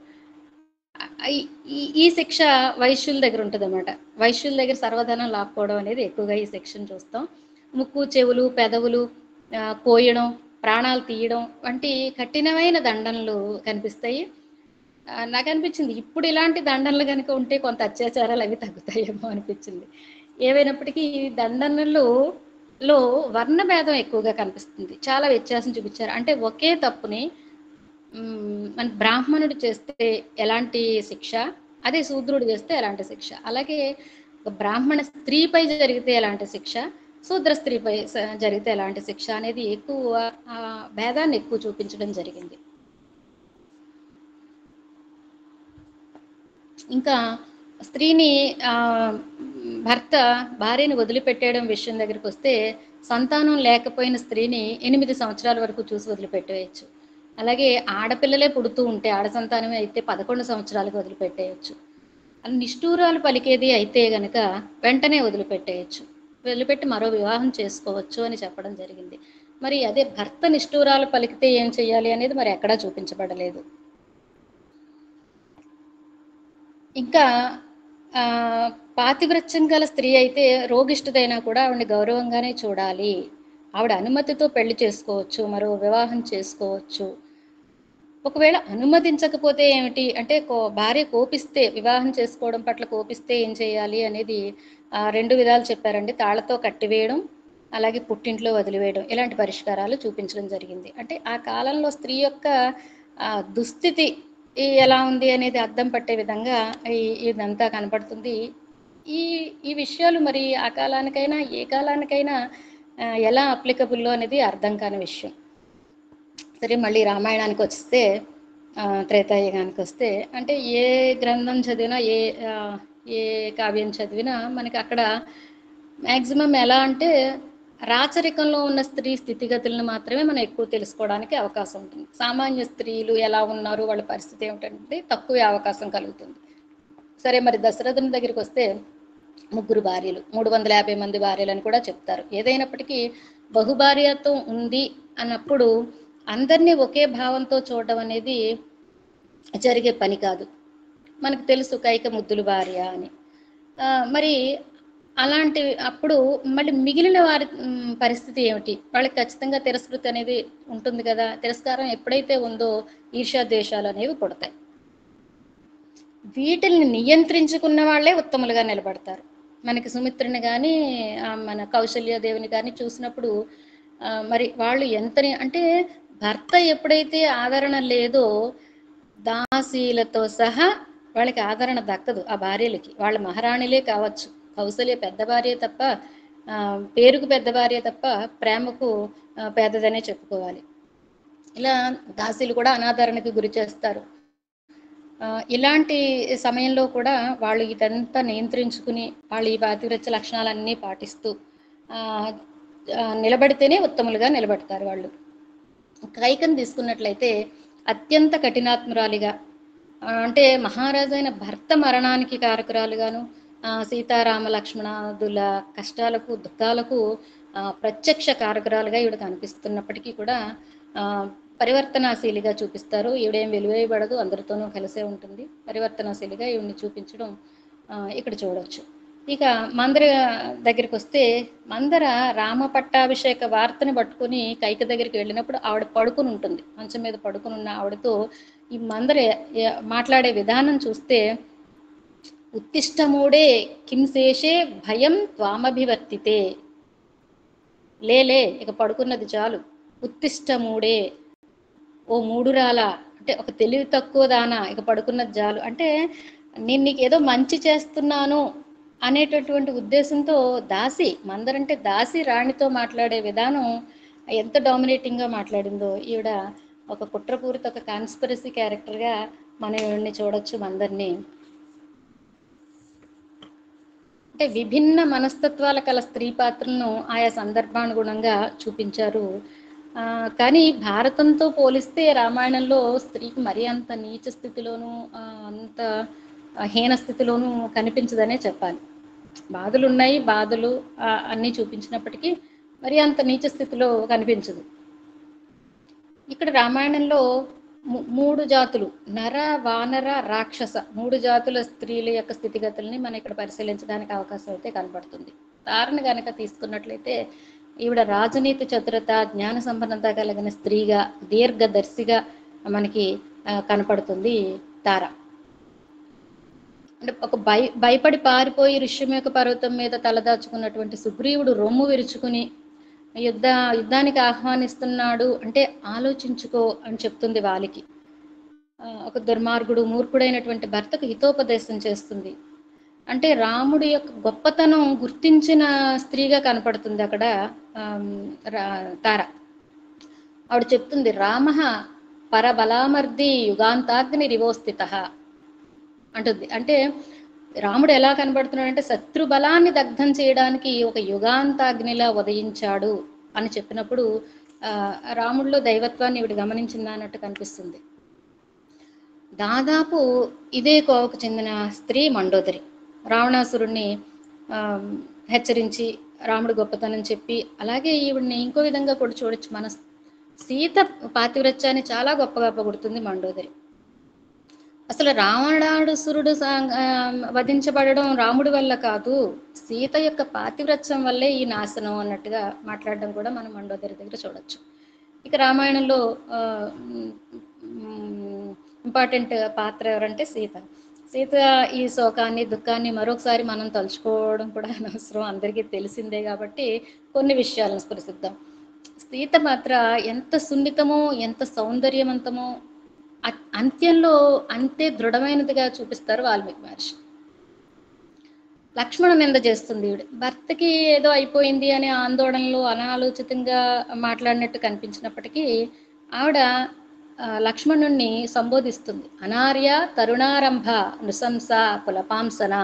ఈ శిక్ష వైశ్యుల దగ్గర ఉంటుంది అన్నమాట. వైశ్యుల దగ్గర సర్వధనం లాక్కోవడం అనేది ఎక్కువగా ఈ శిక్షను చూస్తాం. ముక్కు, చెవులు, పెదవులు కోయడం, ప్రాణాలు తీయడం వంటి కఠినమైన దండనలు కనిపిస్తాయి. నాకు అనిపించింది, ఇప్పుడు ఇలాంటి దండనలు కనుక ఉంటే కొంత అత్యాచారాలు అవి తగ్గుతాయేమో అనిపించింది. ఏవైనప్పటికీ ఈ దండనలో వర్ణ భేదం ఎక్కువగా కనిపిస్తుంది, చాలా వ్యత్యాసం చూపించారు. అంటే ఒకే తప్పుని మన బ్రాహ్మణుడు చేస్తే ఎలాంటి శిక్ష, అదే శూద్రుడు చేస్తే ఎలాంటి శిక్ష, అలాగే ఒక బ్రాహ్మణ స్త్రీపై జరిగితే ఎలాంటి శిక్ష, శూద్ర స్త్రీపై జరిగితే ఎలాంటి శిక్ష అనేది ఎక్కువ భేదాన్ని ఎక్కువ చూపించడం జరిగింది. ఇంకా స్త్రీని భర్త భార్యని వదిలిపెట్టేయడం విషయం దగ్గరికి వస్తే, సంతానం లేకపోయిన స్త్రీని 8 సంవత్సరాల వరకు చూసి వదిలిపెట్టేయచ్చు. అలాగే ఆడపిల్లలే పుడుతూ ఉంటే, ఆడ సంతానమే అయితే 11 సంవత్సరాలకు వదిలిపెట్టేయచ్చు. అలా నిష్ఠూరాలు పలికేది అయితే గనక వెంటనే వదిలిపెట్టేయచ్చు, వదిలిపెట్టి మరో వివాహం చేసుకోవచ్చు అని చెప్పడం జరిగింది. మరి అదే భర్త నిష్ఠూరాలు పలికితే ఏం చేయాలి అనేది మరి ఎక్కడా చూపించబడలేదు. ఇంకా పాతివ్రత్యం గల స్త్రీ అయితే రోగిష్ఠుదైనా కూడా ఆవిడని గౌరవంగానే చూడాలి, ఆవిడ అనుమతితో పెళ్లి చేసుకోవచ్చు, మరో వివాహం చేసుకోవచ్చు. ఒకవేళ అనుమతించకపోతే ఏమిటి అంటే, భార్య కోపిస్తే, వివాహం చేసుకోవడం పట్ల కోపిస్తే ఏం చేయాలి అనేది 2 విధాలు చెప్పారండి. తాళ్లతో కట్టివేయడం, అలాగే పుట్టింట్లో వదిలివేయడం, ఇలాంటి పరిష్కారాలు చూపించడం జరిగింది. అంటే ఆ కాలంలో స్త్రీ యొక్క దుస్థితి ఎలా ఉంది అనేది అర్థం పట్టే విధంగా ఇదంతా కనపడుతుంది. ఈ విషయాలు మరి ఆ కాలానికైనా ఏ కాలానికైనా ఎలా అప్లికబుల్లో అనేది అర్థం కాని విషయం. సరే, మళ్ళీ రామాయణానికి వస్తే, త్రేతాయుగానికి వస్తే, అంటే ఏ గ్రంథం చదివినా ఏ కావ్యం చదివినా మనకి అక్కడ మ్యాక్సిమం ఎలా అంటే రాచరికంలో ఉన్న స్త్రీ స్థితిగతులను మాత్రమే మనం ఎక్కువ తెలుసుకోవడానికి అవకాశం ఉంటుంది. సామాన్య స్త్రీలు ఎలా ఉన్నారు, వాళ్ళ పరిస్థితి ఏమిటంటే తక్కువ అవకాశం కలుగుతుంది. సరే, మరి దశరథుని దగ్గరికి వస్తే 3 భార్యలు, 350 మంది భార్యలు అని కూడా చెప్తారు. ఏదైనప్పటికీ బహుభార్యత్వం ఉంది అన్నప్పుడు అందరినీ ఒకే భావంతో చూడడం అనేది జరిగే పని కాదు. మనకు తెలుసు కైక ముద్దులు భార్య అని. మరి అలాంటి అప్పుడు మళ్ళీ మిగిలిన వారి పరిస్థితి ఏమిటి? వాళ్ళకి ఖచ్చితంగా తిరస్కృతి అనేది ఉంటుంది కదా. తిరస్కారం ఎప్పుడైతే ఉందో ఈర్ష్యా ద్వేషాలు అనేవి పుడతాయి. వీటిని నియంత్రించుకున్న వాళ్ళే ఉత్తములుగా నిలబడతారు. మనకి సుమిత్రని కానీ మన కౌశల్యాదేవిని కానీ చూసినప్పుడు మరి వాళ్ళు ఎంతని అంటే, భర్త ఎప్పుడైతే ఆదరణ లేదో దాసీలతో సహా వాళ్ళకి ఆదరణ దక్కదు. ఆ భార్యలకి వాళ్ళ మహారాణిలే కావచ్చు, కౌశల్య పెద్ద భార్య తప్ప, పేరుకు పెద్ద భార్య తప్ప ప్రేమకు పేదదనే చెప్పుకోవాలి. ఇలా దాసీలు కూడా అనాదరణకి గురి చేస్తారు. ఇలాంటి సమయంలో కూడా వాళ్ళు ఇదంతా నియంత్రించుకుని వాళ్ళు ఈ పాతివ్రత్య లక్షణాలన్నీ పాటిస్తూ నిలబడితేనే ఉత్తములుగా నిలబడతారు వాళ్ళు. కైకను తీసుకున్నట్లయితే అత్యంత కఠినాత్మురాలిగా, అంటే మహారాజైన భర్త మరణానికి కారకురాలుగాను, సీతారామ లక్ష్మణాదుల కష్టాలకు దుఃఖాలకు ప్రత్యక్ష కారకురాలుగా ఈవిడ కనిపిస్తున్నప్పటికీ కూడా పరివర్తనాశీలిగా చూపిస్తారు. ఈవిడేం వెలువేయబడదు, అందరితోనూ కలిసే ఉంటుంది. పరివర్తనాశీలిగా ఈవిడిని చూపించడం ఇక్కడ చూడవచ్చు. ఇక మందర దగ్గరికి వస్తే, మందర రామ పట్టాభిషేక వార్తని పట్టుకుని కైక దగ్గరికి వెళ్ళినప్పుడు ఆవిడ పడుకుని ఉంటుంది. మంచం మీద పడుకుని ఉన్న ఆవిడతో ఈ మందర మాట్లాడే విధానం చూస్తే, ఉత్తిష్టమూడే కింశేషే భయం త్వామభివర్తితే. లేలే, ఇక పడుకున్నది చాలు. ఉత్తిష్టమూడే, ఓ మూడురాల, అంటే ఒక తెలివి తక్కువ దానా, ఇక పడుకున్నది చాలు. అంటే నేను నీకు ఏదో మంచి చేస్తున్నాను అనేటటువంటి ఉద్దేశంతో దాసి, మందరంటే దాసి రాణితో మాట్లాడే విధానం ఎంత డామినేటింగ్గా మాట్లాడిందో. ఈవిడ ఒక కుట్రపూరిత, ఒక కాన్స్పిరసీ క్యారెక్టర్గా మనం ఈవిడ్ని చూడొచ్చు మందరిని. అంటే విభిన్న మనస్తత్వాల కల స్త్రీ పాత్రలను ఆయా సందర్భానుగుణంగా చూపించారు. కానీ భారతంతో పోలిస్తే రామాయణంలో స్త్రీకి మరీ అంత నీచ స్థితిలోనూ అంత హీన స్థితిలోనూ కనిపించదనే చెప్పాలి. బాధలు ఉన్నాయి, బాధలు అన్నీ చూపించినప్పటికీ మరి అంత నీచ స్థితిలో కనిపించదు. ఇక్కడ రామాయణంలో 3 జాతులు, నర, వానర, రాక్షస, 3 జాతుల స్త్రీల యొక్క స్థితిగతుల్ని మనం ఇక్కడ పరిశీలించడానికి అవకాశం అయితే కనపడుతుంది. తారని కనుక తీసుకున్నట్లయితే ఈవిడ రాజనీతి చతురత, జ్ఞాన సంపన్నత కలిగిన స్త్రీగా, దీర్ఘదర్శిగా మనకి కనపడుతుంది తార. అంటే ఒక భయపడి పారిపోయి ఋష్యమేక పర్వతం మీద తలదాచుకున్నటువంటి సుగ్రీవుడు రొమ్ము విరుచుకుని యుద్ధానికి ఆహ్వానిస్తున్నాడు అంటే ఆలోచించుకో అని చెప్తుంది వాలికి. ఒక దుర్మార్గుడు మూర్ఖుడైనటువంటి భర్తకు హితోపదేశం చేస్తుంది. అంటే రాముడి యొక్క గొప్పతనం గుర్తించిన స్త్రీగా కనపడుతుంది అక్కడ తార. ఆవిడ చెప్తుంది, రామ పరబలామర్ది యుగాంతాగ్ని రివోస్థిత అంటుంది. అంటే రాముడు ఎలా కనబడుతున్నాడంటే శత్రు బలాన్ని దగ్ధం చేయడానికి ఒక యుగాంతాగ్నిలా ఉదయించాడు అని చెప్పినప్పుడు రాముడిలో దైవత్వాన్ని ఇవిడ గమనించిందా అన్నట్టు కనిపిస్తుంది. దాదాపు ఇదే కోవకు చెందిన స్త్రీ మండోదరి. రావణాసురుణ్ణి హెచ్చరించి రాముడు గొప్పతనం చెప్పి, అలాగే ఈవిడ్ని ఇంకో విధంగా కూడా చూడొచ్చు. మన సీత పాతివ్రత్యాన్ని చాలా గొప్పగా పొగుడుతుంది మండోదరి. అసలు రావణాసురుడు వధించబడడం రాముడి వల్ల కాదు, సీత యొక్క పాతివ్రత్యం వల్లే ఈ నాశనం అన్నట్టుగా మాట్లాడడం కూడా మనం మండోదరి దగ్గర చూడొచ్చు. ఇక రామాయణంలో ఇంపార్టెంట్ పాత్ర ఎవరంటే సీత. సీత ఈ శోకాన్ని దుఃఖాన్ని మరొకసారి మనం తలుచుకోవడం కూడా అనవసరం, అందరికీ తెలిసిందే కాబట్టి కొన్ని విషయాలను స్పృశిద్దాం. సీత పాత్ర ఎంత సున్నితమో ఎంత సౌందర్యవంతమో అంత్యంలో అంతే దృఢమైనదిగా చూపిస్తారు వాల్మీకి మహర్షి. లక్ష్మణ నింద చేస్తుంది ఈవిడ. భర్తకి ఏదో అయిపోయింది అనే ఆందోళనలో అనాలోచితంగా మాట్లాడినట్టు కనిపించినప్పటికీ ఆవిడ లక్ష్మణుణ్ణి సంబోధిస్తుంది. అనార్య తరుణారంభ నృశంస కులపాంసన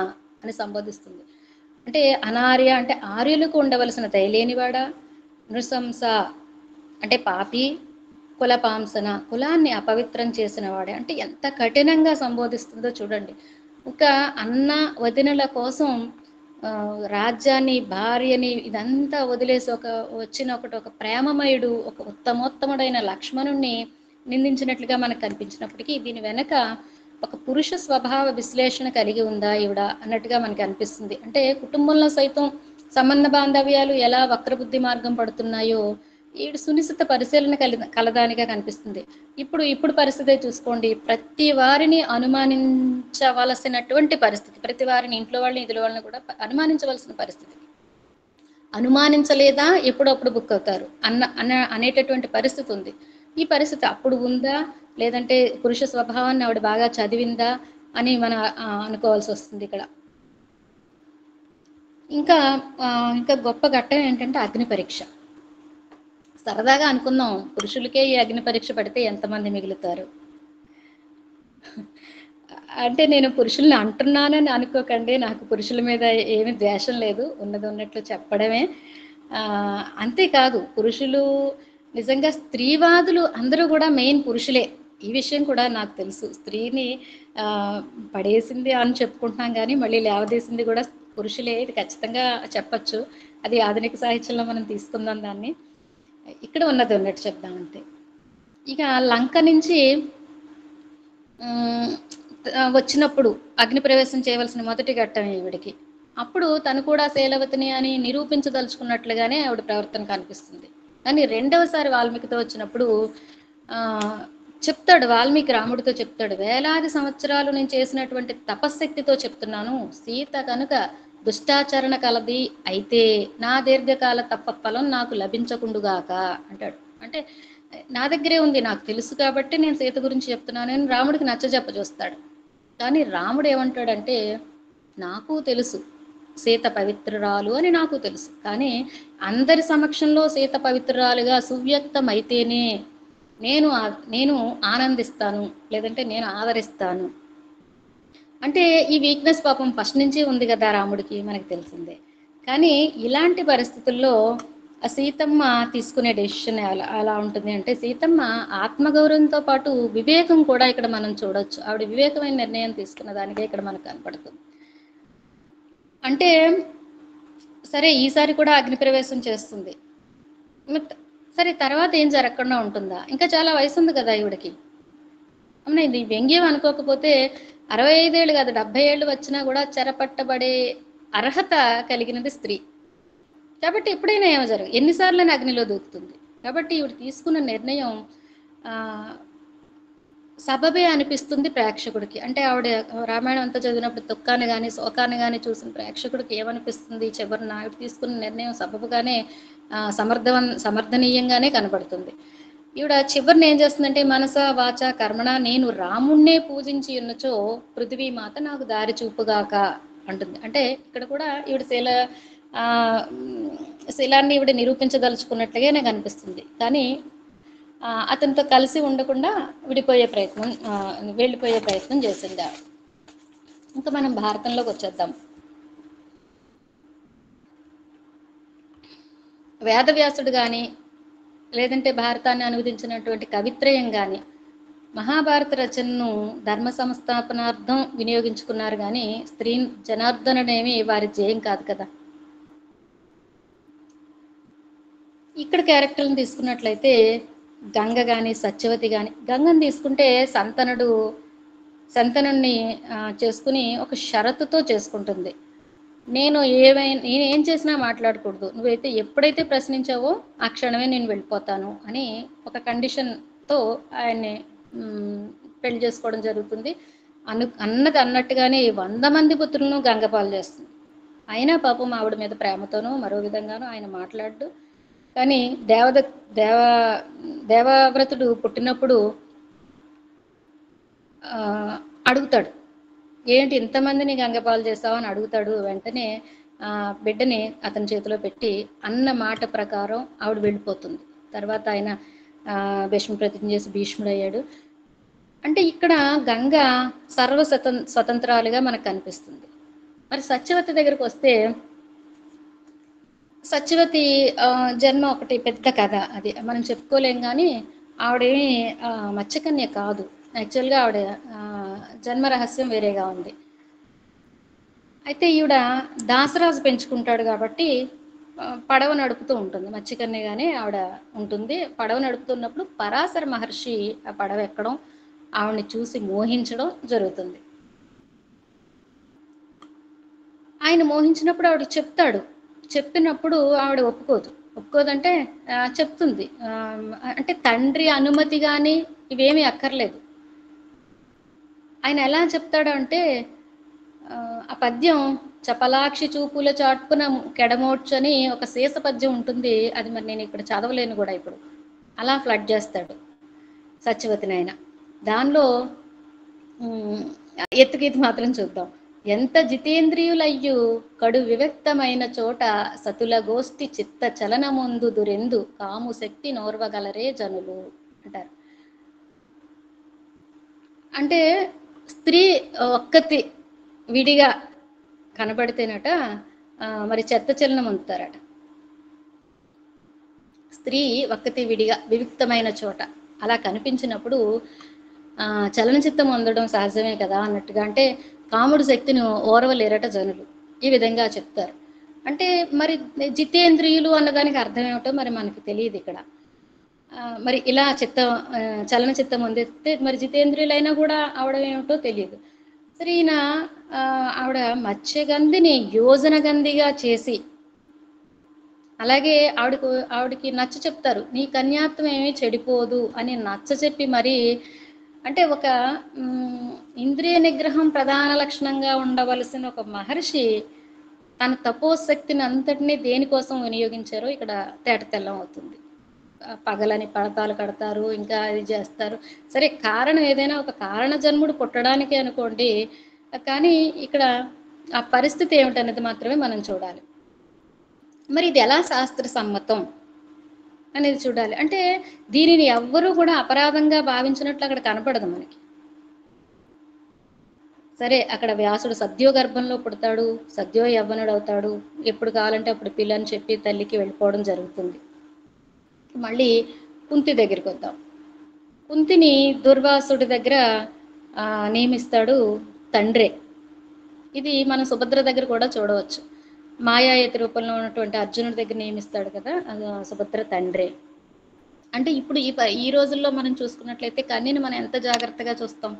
అని సంబోధిస్తుంది. అంటే అనార్య అంటే ఆర్యులకు ఉండవలసిన దయలేనివాడా, నృశంస అంటే పాపి, కులపాంసన కులాన్ని అపవిత్రం చేసిన వాడే. అంటే ఎంత కఠినంగా సంబోధిస్తుందో చూడండి. ఒక అన్న వదినల కోసం రాజ్యాన్ని భార్యని ఇదంతా వదిలేసి వచ్చిన ఒక ప్రేమమయుడు ఒక ఉత్తమోత్తముడైన లక్ష్మణుణ్ణి నిందించినట్లుగా మనకు కనిపించినప్పటికీ దీని వెనక ఒక పురుష స్వభావ విశ్లేషణ కలిగి ఉందా ఈవిడ అన్నట్టుగా మనకి అనిపిస్తుంది. అంటే కుటుంబంలో సైతం సంబంధ బాంధవ్యాలు ఎలా వక్రబుద్ధి మార్గం పడుతున్నాయో ఈవిడ సునిశ్చిత పరిశీలన కలదానిగా కనిపిస్తుంది. ఇప్పుడు పరిస్థితే చూసుకోండి, ప్రతి వారిని అనుమానించవలసినటువంటి పరిస్థితి, ప్రతి వారిని ఇంట్లో వాళ్ళని ఇదిలో వాళ్ళని కూడా అనుమానించవలసిన పరిస్థితి. అనుమానించలేదా ఎప్పుడప్పుడు బుక్ అవుతారు అనేటటువంటి పరిస్థితి ఉంది. ఈ పరిస్థితి అప్పుడు ఉందా, లేదంటే పురుష స్వభావాన్ని ఆవిడ బాగా చదివిందా అని మనం అనుకోవాల్సి వస్తుంది ఇక్కడ. ఇంకా గొప్ప ఘట్టం ఏంటంటే అగ్ని పరీక్ష. సరదాగా అనుకుందాం, పురుషులకే ఈ అగ్ని పరీక్ష పడితే ఎంతమంది మిగులుతారు. అంటే నేను పురుషుల్ని అంటున్నానని అనుకోకండి, నాకు పురుషుల మీద ఏమి ద్వేషం లేదు, ఉన్నది ఉన్నట్లు చెప్పడమే. అంతేకాదు పురుషులు నిజంగా స్త్రీవాదులు అందరూ కూడా మెయిన్ పురుషులే. ఈ విషయం కూడా నాకు తెలుసు. స్త్రీని పడేసింది అని చెప్పుకుంటున్నాం కానీ మళ్ళీ లేవదీసింది కూడా పురుషులే, ఇది ఖచ్చితంగా చెప్పచ్చు. అది ఆధునిక సాహిత్యంలో మనం తీసుకుందాం దాన్ని. ఇక్కడ ఉన్నది ఉన్నట్టు చెప్దాం అంతే. ఇక లంక నుంచి వచ్చినప్పుడు అగ్ని ప్రవేశం చేయవలసిన మొదటి ఘట్టం ఈవిడికి. అప్పుడు తను కూడా శైలవతిని అని నిరూపించదలుచుకున్నట్లుగానే ఆవిడ ప్రవర్తన కనిపిస్తుంది. కానీ రెండవసారి వాల్మీకితో వచ్చినప్పుడు చెప్తాడు, వాల్మీకి రాముడితో చెప్తాడు, వేలాది సంవత్సరాలు నేను చేసినటువంటి తపశ్శక్తితో చెప్తున్నాను, సీత కనుక దుష్టాచరణ కలది అయితే నా దీర్ఘకాల తప్ప ఫలం నాకు లభించకుండుగాక అంటాడు. అంటే నా దగ్గరే ఉంది, నాకు తెలుసు కాబట్టి నేను సీత గురించి చెప్తున్నాను అని రాముడికి నచ్చజెప్ప చూస్తాడు. కానీ రాముడు ఏమంటాడంటే, నాకు తెలుసు సీత పవిత్రురాలు అని నాకు తెలుసు, కానీ అందరి సమక్షంలో సీత పవిత్రురాలుగా సువ్యక్తం అయితేనే నేను ఆనందిస్తాను, లేదంటే నేను ఆదరిస్తాను. అంటే ఈ వీక్నెస్ పాపం ఫస్ట్ నుంచి ఉంది కదా రాముడికి, మనకి తెలిసిందే. కానీ ఇలాంటి పరిస్థితుల్లో సీతమ్మ తీసుకునే డెసిషన్ అలా ఉంటుంది. అంటే సీతమ్మ ఆత్మగౌరవంతో పాటు వివేకం కూడా ఇక్కడ మనం చూడొచ్చు. ఆవిడ వివేకమైన నిర్ణయం తీసుకున్న దానికే ఇక్కడ మనకు కనపడుతుంది. అంటే సరే ఈసారి కూడా అగ్ని ప్రవేశం చేస్తుంది, సరే తర్వాత ఏం జరగకుండా ఉంటుందా? ఇంకా చాలా వయసు ఉంది కదా ఈవిడికి. అవునా, ఇది వ్యంగ్యం అనుకోకపోతే 65 ఏళ్ళు కాదు 70 ఏళ్ళు వచ్చినా కూడా చెరపట్టబడే అర్హత కలిగినది స్త్రీ. కాబట్టి ఎప్పుడైనా ఏమో జరగదు, ఎన్నిసార్లు అగ్నిలో దూకుతుంది. కాబట్టి ఈవిడ తీసుకున్న నిర్ణయం సబబే అనిపిస్తుంది ప్రేక్షకుడికి. అంటే ఆవిడ రామాయణం అంతా చదివినప్పుడు దుఃఖాన్ని కానీ శోకాన్ని కానీ చూసిన ప్రేక్షకుడికి ఏమనిపిస్తుంది, చివరిన ఆవిడ తీసుకున్న నిర్ణయం సబబుగానే సమర్థనీయంగానే కనబడుతుంది. ఈవిడ చివరిని ఏం చేస్తుందంటే, మనస వాచ కర్మణ నేను రాముణ్ణే పూజించి ఉన్నచో పృథ్వీ మాత నాకు దారి చూపుగాక అంటుంది. అంటే ఇక్కడ కూడా ఈవిడ ఆ, ఉమ్, శీలాన్ని ఈవిడ నిరూపించదలుచుకున్నట్లుగా నాకు అనిపిస్తుంది. కానీ అతనితో కలిసి ఉండకుండా వెళ్ళిపోయే ప్రయత్నం చేసింది ఆవిడ. ఇంకా మనం భారతంలోకి వచ్చేద్దాం. వేదవ్యాసుడు కానీ, లేదంటే భారతాన్ని అనువదించినటువంటి కవిత్రయం కానీ మహాభారత రచనను ధర్మ సంస్థాపనార్థం వినియోగించుకున్నారు, కానీ స్త్రీ జనార్దనుడేమి వారి ధ్యేయం కాదు కదా. ఇక్కడ క్యారెక్టర్ని తీసుకున్నట్లయితే గంగ కానీ సత్యవతి కానీ, గంగని తీసుకుంటే సంతనుణ్ణి చేసుకుని ఒక షరతుతో చేసుకుంటుంది. నేనేం చేసినా మాట్లాడకూడదు, నువ్వైతే ఎప్పుడైతే ప్రశ్నించావో ఆ క్షణమే నేను వెళ్ళిపోతాను అని ఒక కండిషన్తో ఆయన్ని పెళ్లి చేసుకోవడం జరుగుతుంది. అన్నది అన్నట్టుగానే 100 మంది పుత్రులను గంగపాలు చేస్తుంది. అయినా పాపం ఆవిడ మీద ప్రేమతోనో మరో విధంగానో ఆయన మాట్లాడు. కానీ దేవవ్రతుడు పుట్టినప్పుడు అడుగుతాడు, ఏంటి ఇంతమందిని గంగపాలు చేస్తావు అని అడుగుతాడు. వెంటనే బిడ్డని అతని చేతిలో పెట్టి అన్న మాట ప్రకారం ఆవిడ వెళ్ళిపోతుంది. తర్వాత ఆయన భీష్మ ప్రతిజ్ఞ చేసి భీష్ముడయ్యాడు. అంటే ఇక్కడ గంగ స్వతంత్రాలుగా మనకు కనిపిస్తుంది. మరి సత్యవతి దగ్గరకు వస్తే, సత్యవతి జన్మ ఒకటి పెద్ద కథ, అది మనం చెప్పుకోలేం. కానీ ఆవిడేమి మత్స్యకన్య కాదు. యాక్చువల్గా ఆవిడ జన్మ రహస్యం వేరేగా ఉంది. అయితే ఈవిడ దాసరాజు పెంచుకుంటాడు కాబట్టి పడవ నడుపుతూ ఉంటుంది. మత్స్యకన్యగానే ఆవిడ ఉంటుంది. పడవ నడుపుతున్నప్పుడు పరాశర మహర్షి ఆ పడవ ఎక్కడం, ఆవిడని చూసి మోహించడం జరుగుతుంది. ఆయన మోహించినప్పుడు ఆవిడ చెప్తాడు. చెప్పినప్పుడు ఆవిడ ఒప్పుకోదంటే చెప్తుంది. అంటే తండ్రి అనుమతి కానీ ఇవేమీ అక్కర్లేదు. ఆయన ఎలా చెప్తాడు అంటే, ఆ పద్యం చపలాక్షి చూపుల చాటున కెడమోడ్చని ఒక శేష పద్యం ఉంటుంది. అది మరి నేను ఇక్కడ చదవలేను కూడా ఇప్పుడు. అలా ఫ్లడ్ చేస్తాడు సత్యవతిని ఆయన. దానిలో ఎత్తుగీతి మాత్రం చూద్దాం. ఎంత జితేంద్రియులయ్యు కడు వివ్యక్తమైన చోట సతుల గోష్ఠి చిత్త చలనముందు దురెందు కాము శక్తి నోర్వగలరే జనులు అంటారు. అంటే స్త్రీ ఒక్కతి విడిగా కనబడితేనట మరి చెత్త చలనం అందుతారట. స్త్రీ ఒక్కతి విడిగా వివిక్తమైన చోట అలా కనిపించినప్పుడు చలనచిత్తం అందడం సహజమే కదా అన్నట్టుగా, అంటే కాముడు శక్తిని ఓర్వలేరట జనులు, ఈ విధంగా చెప్తారు. అంటే మరి జితేంద్రియులు అన్నదానికి అర్థం ఏమిటో మరి మనకి తెలియదు ఇక్కడ. మరి ఇలా చలనచిత్తం అందిస్తే మరి జితేంద్రియులైనా కూడా ఆవిడ ఏమిటో తెలియదు. సరే, ఈయన ఆవిడ మత్స్యగంధిని యోజనగంధిగా చేసి, అలాగే ఆవిడకి నచ్చ చెప్తారు, నీ కన్యాత్వం ఏమీ చెడిపోదు అని నచ్చ చెప్పి మరి, అంటే ఒక ఇంద్రియ నిగ్రహం ప్రధాన లక్షణంగా ఉండవలసిన ఒక మహర్షి తన తపోశక్తిని అంతటినీ దేనికోసం వినియోగించారో ఇక్కడ తేటతెల్లం అవుతుంది. పగలని పడతాలు కడతారు, ఇంకా ఇది చేస్తారు. సరే, కారణం ఏదైనా ఒక కారణ జన్ముడు పుట్టడానికి అనుకోండి, కానీ ఇక్కడ ఆ పరిస్థితి ఏమిటనేది మాత్రమే మనం చూడాలి. మరి ఇది ఎలా శాస్త్ర సమ్మతం అనేది చూడాలి. అంటే దీనిని ఎవ్వరూ కూడా అపరాధంగా భావించినట్లు అక్కడ కనపడదు మనకి. సరే, అక్కడ వ్యాసుడు సద్యో గర్భంలో పుడతాడు, సద్యో యవ్వనుడు అవుతాడు, ఎప్పుడు కావాలంటే అప్పుడు పిల్లని చెప్పి తల్లికి వెళ్ళిపోవడం జరుగుతుంది. మళ్ళీ కుంతి దగ్గరికి వద్దాం. కుంతిని దుర్వాసుడి దగ్గర నియమిస్తాడు తండ్రే. ఇది మనం సుభద్ర దగ్గర కూడా చూడవచ్చు. మాయాయతి రూపంలో ఉన్నటువంటి అర్జునుడి దగ్గర నియమిస్తాడు కదా, సుభద్ర తండ్రే. అంటే ఇప్పుడు ఈ రోజుల్లో మనం చూసుకున్నట్లయితే కన్యని మనం ఎంత జాగ్రత్తగా చూస్తాం,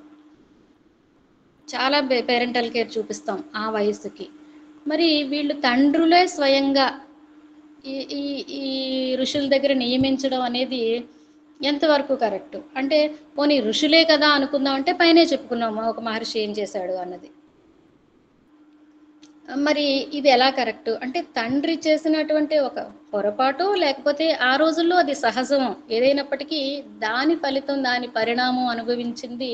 చాలా పేరెంటల్ కేర్ చూపిస్తాం ఆ వయస్సుకి. మరి వీళ్ళు తండ్రులే స్వయంగా ఈ ఋషుల దగ్గర నియమించడం అనేది ఎంతవరకు కరెక్ట్? అంటే పోనీ ఋషులే కదా అనుకుందాం, అంటే పైనే చెప్పుకున్నాము ఒక మహర్షి ఏం చేశాడు అన్నది. మరి ఇది ఎలా కరెక్ట్ అంటే తండ్రి చేసినటువంటి ఒక పొరపాటు, లేకపోతే ఆ రోజుల్లో అది సహజం ఏదైనప్పటికీ దాని ఫలితం, దాని పరిణామం అనుభవించింది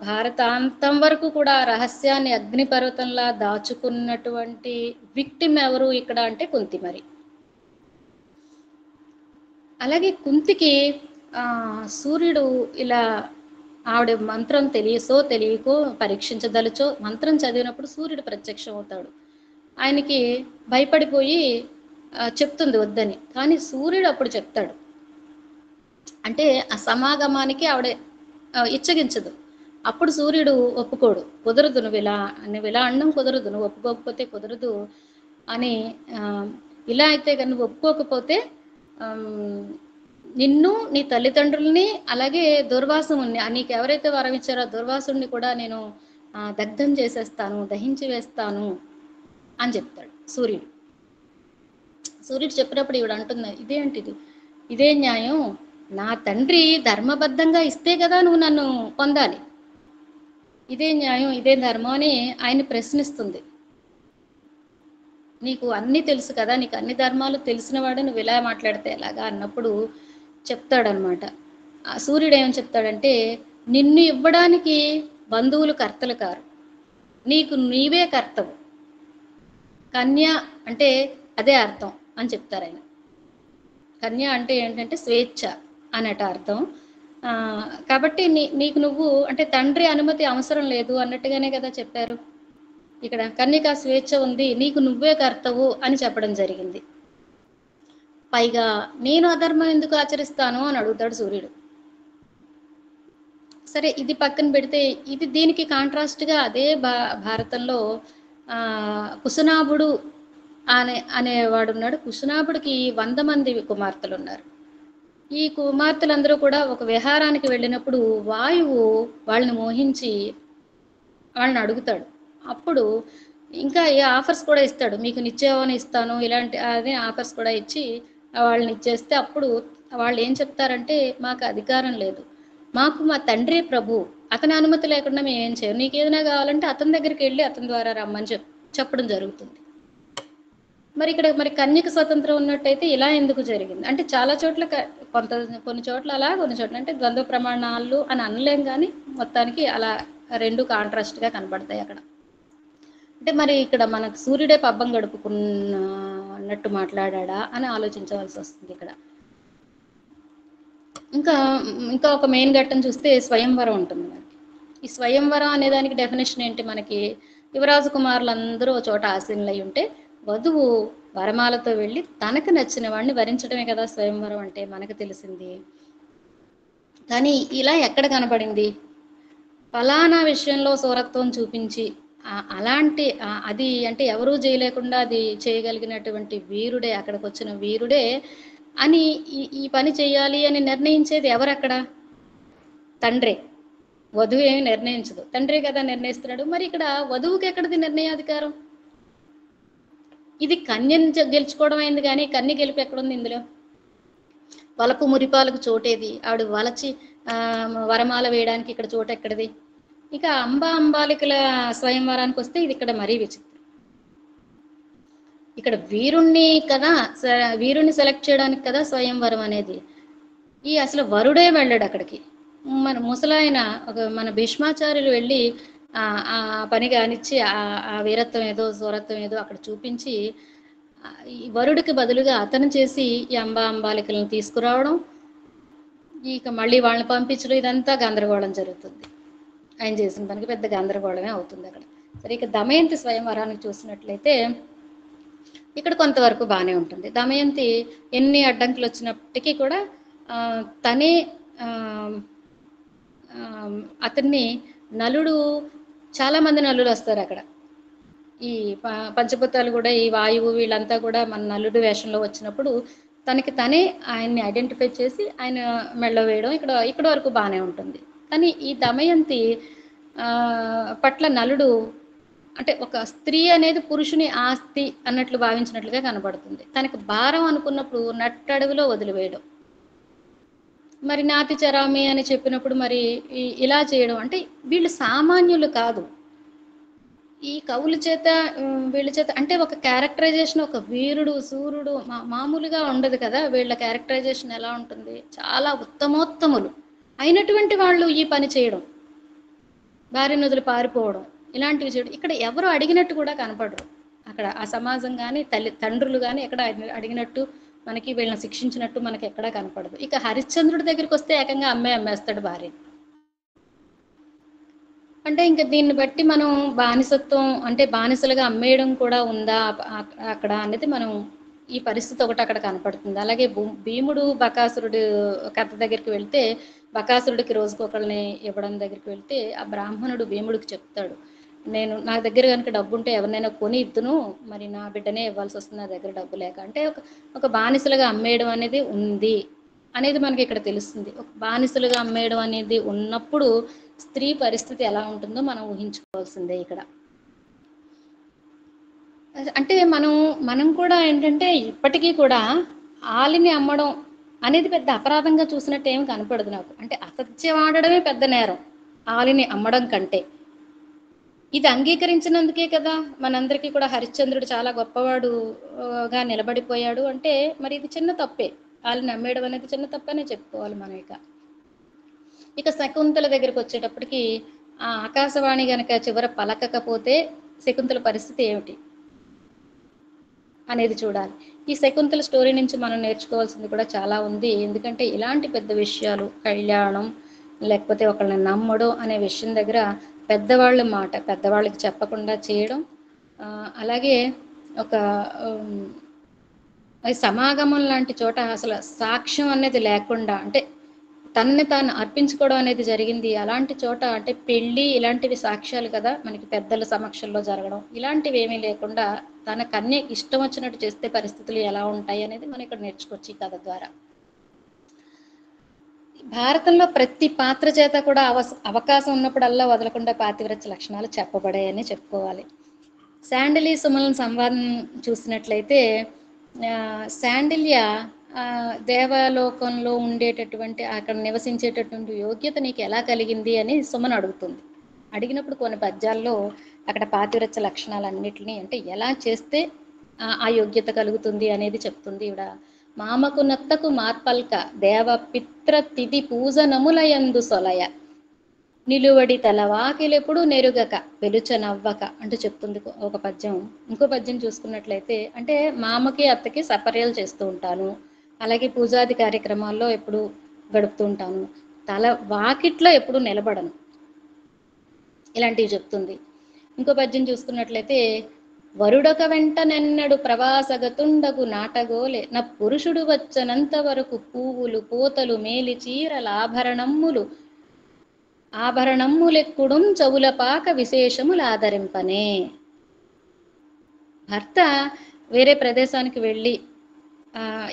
భారతాంతం వరకు కూడా ఆ రహస్యాన్ని అగ్నిపర్వతంలా దాచుకున్నటువంటి విక్టిమ్ ఎవరు ఇక్కడ అంటే కుంతి. మరి అలాగే కుంతికి సూర్యుడు ఇలా ఆవిడ మంత్రం తెలియకో పరీక్షించదలుచో మంత్రం చదివినప్పుడు సూర్యుడు ప్రత్యక్షం అవుతాడు. ఆయనకి భయపడిపోయి చెప్తుంది వద్దని, కానీ సూర్యుడు అప్పుడు చెప్తాడు. అంటే ఆ సమాగమానికి ఆవిడ ఇచ్చగించదు. అప్పుడు సూర్యుడు ఒప్పుకోడు, కుదరదు, నువ్వు ఇలా అనడం కుదరదు, నువ్వు ఒప్పుకోకపోతే కుదరదు అని. ఇలా అయితే కానీ నువ్వు ఒప్పుకోకపోతే నిన్ను, నీ తల్లిదండ్రుల్ని, అలాగే దుర్వాసుని, నీకు ఎవరైతే వరం ఇచ్చారో దుర్వాసుని కూడా నేను దగ్ధం చేసేస్తాను, దహించి వేస్తాను అని చెప్తాడు సూర్యుడు. సూర్యుడు చెప్పినప్పుడు ఈవిడ అంటుంది, ఇదేంటిది, ఇదే న్యాయం, నా తండ్రి ధర్మబద్ధంగా ఇస్తే కదా నువ్వు నన్ను పొందాలి, ఇదే న్యాయం, ఇదే ధర్మం అని ఆయన ప్రశ్నిస్తుంది. నీకు అన్నీ తెలుసు కదా, నీకు అన్ని ధర్మాలు తెలిసిన వాడు నువ్వు ఇలా మాట్లాడితే ఎలాగా అన్నప్పుడు చెప్తాడనమాట. సూర్యుడు ఏమని చెప్తాడంటే, నిన్ను ఇవ్వడానికి బంధువులు కర్తలు కారు, నీకు నీవే కర్తవు. కన్య అంటే అదే అర్థం అని చెప్తారు ఆయన. కన్య అంటే ఏంటంటే స్వేచ్ఛ అన్నట్టు అర్థం. కాబట్టి నీకు నువ్వు అంటే తండ్రి అనుమతి అవసరం లేదు అన్నట్టుగానే కదా చెప్పారు. ఇక్కడ కన్యకా స్వేచ్ఛ ఉంది, నీకు నువ్వే కర్తవు అని చెప్పడం జరిగింది. పైగా నేను అధర్మం ఎందుకు ఆచరిస్తాను అని అడుగుతాడు సూర్యుడు. సరే, ఇది పక్కన పెడితే ఇది దీనికి కాంట్రాస్ట్గా అదే భారతంలో కుశనాభుడు అనేవాడు ఉన్నాడు. కుశనాభుడికి 100 మంది కుమార్తెలు ఉన్నారు. ఈ కుమార్తెలందరూ కూడా ఒక విహారానికి వెళ్ళినప్పుడు వాయువు వాళ్ళని మోహించి వాళ్ళని అడుగుతాడు. అప్పుడు ఇంకా ఏ ఆఫర్స్ కూడా ఇస్తాడు, మీకు నిత్యవన ఇస్తాను, ఇలాంటి అదే ఆఫర్స్ కూడా ఇచ్చి వాళ్ళని ఇచ్చేస్తే అప్పుడు వాళ్ళు ఏం చెప్తారంటే, మాకు అధికారం లేదు, మాకు మా తండ్రి ప్రభు, అతని అనుమతి లేకుండా మేము ఏం చేయం, నీకు ఏదైనా కావాలంటే అతని దగ్గరికి వెళ్ళి అతని ద్వారా రమ్మని చెప్పడం జరుగుతుంది. మరి ఇక్కడ మరి కన్యక స్వతంత్రం ఉన్నట్టయితే ఇలా ఎందుకు జరిగింది అంటే, చాలా చోట్ల కొన్ని చోట్ల అలా, కొన్ని చోట్ల అంటే ద్వంద్వ ప్రమాణాలు అని అనలేం, కానీ మొత్తానికి అలా రెండు కాంట్రాస్ట్గా కనబడతాయి అక్కడ. అంటే మరి ఇక్కడ మనకు సూర్యుడే పబ్బం గడుపుకున్నట్టు మాట్లాడా అని ఆలోచించవలసి వస్తుంది ఇక్కడ. ఇంకా ఒక మెయిన్ ఘట్టం చూస్తే స్వయంవరం ఉంటుంది మనకి. ఈ స్వయంవరం అనే దానికి డెఫినేషన్ ఏంటి, మనకి యువరాజు కుమారులందరూ ఒక చోట ఆసీనులై ఉంటే వధువు వరమాలతో వెళ్ళి తనకు నచ్చిన వాడిని వరించడమే కదా స్వయంవరం అంటే మనకు తెలిసింది. కానీ ఇలా ఎక్కడ కనబడింది, ఫలానా విషయంలో సూరత్వం చూపించి అలాంటి అది అంటే ఎవరూ చేయలేకుండా అది చేయగలిగినటువంటి వీరుడే, అక్కడికి వచ్చిన వీరుడే అని ఈ పని చేయాలి అని నిర్ణయించేది ఎవరక్కడ, తండ్రే. వధువు ఏమి నిర్ణయించదు, తండ్రే కదా నిర్ణయిస్తున్నాడు. మరి ఇక్కడ వధువుకి ఎక్కడిది నిర్ణయాధికారం? ఇది కన్యని గెలుచుకోవడం అయింది, కానీ కన్య గెలుపు ఎక్కడుంది ఇందులో? వలపు మురిపాలకు చోటేది, ఆవిడ వలచి వరమాల వేయడానికి ఇక్కడ చోటు ఎక్కడిది? ఇక అంబాలికల స్వయంవరానికి వస్తే ఇది ఇక్కడ మరీ విచిత్రం. ఇక్కడ వీరుణ్ణి సెలెక్ట్ చేయడానికి కదా స్వయంవరం అనేది. అసలు వరుడే వెళ్ళాడు అక్కడికి. మన ముసలాయన మన భీష్మాచార్యులు వెళ్ళి ఆ పని కానిచ్చి ఆ వీరత్వం ఏదో సూరత్వం ఏదో అక్కడ చూపించి ఈ వరుడికి బదులుగా అతను చేసి ఈ అంబాలికలను తీసుకురావడం, ఇక మళ్ళీ వాళ్ళని పంపించడం, ఇదంతా గందరగోళం జరుగుతుంది. ఆయన చేసిన పనికి పెద్ద గందరగోళమే అవుతుంది అక్కడ. సరే, ఇక దమయంతి స్వయంవరానికి చూసినట్లయితే ఇక్కడ కొంతవరకు బాగానే ఉంటుంది. దమయంతి ఎన్ని అడ్డంకులు వచ్చినప్పటికీ కూడా తనే అతన్ని నలుడు, చాలామంది నలుడు వస్తారు అక్కడ. ఈ పంచభూతాలు కూడా, ఈ వాయువు వీళ్ళంతా కూడా మన నలుడు వేషంలో వచ్చినప్పుడు తనకి తనే ఆయన్ని ఐడెంటిఫై చేసి ఆయన మెళ్ళ వేయడం ఇక్కడ వరకు బాగానే ఉంటుంది. కానీ ఈ దమయంతి పట్ల నలుడు అంటే ఒక స్త్రీ అనేది పురుషుని ఆస్తి అన్నట్లు భావించినట్లుగా కనబడుతుంది. తనకు భారం అనుకున్నప్పుడు నట్టడవిలో వదిలివేయడం, మరి నాతి చరామి అని చెప్పినప్పుడు మరి ఇలా చేయడం అంటే వీళ్ళు సామాన్యులు కాదు. ఈ కవుల చేత వీళ్ళ చేత అంటే ఒక క్యారెక్టరైజేషన్, ఒక వీరుడు సూర్యుడు మామూలుగా ఉండదు కదా. వీళ్ళ క్యారెక్టరైజేషన్ ఎలా ఉంటుంది, చాలా ఉత్తమోత్తములు అయినటువంటి వాళ్ళు ఈ పని చేయడం, భార్య నదులు పారిపోవడం, ఇలాంటివి చేయడం. ఇక్కడ ఎవరు అడిగినట్టు కూడా కనపడరు. అక్కడ ఆ సమాజం కానీ తండ్రులు కానీ ఎక్కడ అడిగినట్టు, మనకి వీళ్ళని శిక్షించినట్టు మనకి ఎక్కడా కనపడదు. ఇక హరిశ్చంద్రుడి దగ్గరికి వస్తే ఏకంగా అమ్మేస్తాడు భార్య. అంటే ఇంకా దీన్ని బట్టి మనం బానిసత్వం అంటే బానిసలుగా అమ్మేయడం కూడా ఉందా అక్కడ అనేది మనం ఈ పరిస్థితి ఒకటి అక్కడ కనపడుతుంది. అలాగే భీముడు బకాసురుడు కథ దగ్గరికి వెళ్తే, బకాసురుడికి రోజుకొకళ్ళని ఇవ్వడం దగ్గరికి వెళ్తే ఆ బ్రాహ్మణుడు భీముడికి చెప్తాడు, నేను నా దగ్గర కనుక డబ్బు ఉంటే ఎవరినైనా కొని ఇద్దును, మరి నా బిడ్డనే ఇవ్వాల్సి వస్తుంది నా దగ్గర డబ్బు లేక. అంటే ఒక బానిసలుగా అమ్మేయడం అనేది ఉంది అనేది మనకి ఇక్కడ తెలుస్తుంది. ఒక బానిసలుగా అమ్మేయడం అనేది ఉన్నప్పుడు స్త్రీ పరిస్థితి ఎలా ఉంటుందో మనం ఊహించుకోవాల్సిందే ఇక్కడ. అంటే మనం కూడా ఏంటంటే ఇప్పటికీ కూడా ఆలిని అమ్మడం అనేది పెద్ద అపరాధంగా చూసినట్టు ఏమి కనపడదు నాకు. అంటే అసత్యం ఆడడమే పెద్ద నేరం ఆలిని అమ్మడం కంటే. ఇది అంగీకరించినందుకే కదా మనందరికీ కూడా హరిశ్చంద్రుడు చాలా గొప్పవాడుగా నిలబడిపోయాడు. అంటే మరి ఇది చిన్న తప్పే, ఆలిని అమ్మేయడం అనేది చిన్న తప్పనే చెప్పుకోవాలి మనం. ఇక శకుంతల దగ్గరికి వచ్చేటప్పటికి ఆ ఆకాశవాణి గనక చివర పలకకపోతే శకుంతల పరిస్థితి ఏమిటి అనేది చూడాలి. ఈ శకుంతల స్టోరీ నుంచి మనం నేర్చుకోవాల్సింది కూడా చాలా ఉంది. ఎందుకంటే ఇలాంటి పెద్ద విషయాలు, కళ్యాణం లేకపోతే ఒకళ్ళని నమ్మడం అనే విషయం దగ్గర పెద్దవాళ్ళ మాట పెద్దవాళ్ళకి చెప్పకుండా చేయడం, అలాగే ఒక సమాగమం లాంటి చోట అసలు సాక్ష్యం అనేది లేకుండా, అంటే తనని తాను అర్పించుకోవడం అనేది జరిగింది. అలాంటి చోట అంటే పెళ్ళి ఇలాంటివి సాక్ష్యాలు కదా మనకి పెద్దల సమక్షంలో జరగడం, ఇలాంటివి ఏమీ లేకుండా తన కన్య ఇష్టం వచ్చినట్టు చేస్తే పరిస్థితులు ఎలా ఉంటాయి అనేది మనం ఇక్కడ నేర్చుకోవచ్చు ఈ కథ ద్వారా. భారతంలో ప్రతి పాత్ర చేత కూడా అవకాశం ఉన్నప్పుడల్లా వదలకుండా పాతివ్రత్య లక్షణాలు చెప్పబడాయని చెప్పుకోవాలి. శాండిలి సుమలన సంవాదం చూసినట్లయితే శాండిల్య దేవలోకంలో ఉండేటటువంటి అక్కడ నివసించేటటువంటి యోగ్యత నీకు ఎలా కలిగింది అని సుమన్ అడుగుతుంది. అడిగినప్పుడు కొన్ని పద్యాల్లో అక్కడ పాతివ్రత్య లక్షణాలన్నిటినీ అంటే ఎలా చేస్తే ఆ యోగ్యత కలుగుతుంది అనేది చెప్తుంది. ఈవిడ మామకు నత్తకు మార్పల్క దేవ పిత్ర తిథి పూజనములయందు సొలయ నిలువడి తలవాకిలెప్పుడు నెరుగక పెలుచ నవ్వక అంటూ చెప్తుంది ఒక పద్యం. ఇంకో పద్యం చూసుకున్నట్లయితే అంటే మామకి అత్తకి సపర్యలు చేస్తూ ఉంటాను, అలాగే పూజాది కార్యక్రమాల్లో ఎప్పుడు గడుపుతూ ఉంటాను, తల వాకిట్లో ఎప్పుడు నిలబడను, ఇలాంటివి చెప్తుంది. ఇంకో పద్యం చూసుకున్నట్లయితే వరుడొక వెంట నెన్నడు ప్రవాసగతుండగు నాటగోలే నా పురుషుడు వచ్చనంత వరకు పువ్వులు పోతలు మేలి చీరల ఆభరణమ్ములెక్కుడుం చవులపాక విశేషములు ఆదరింపనే. భర్త వేరే ప్రదేశానికి వెళ్ళి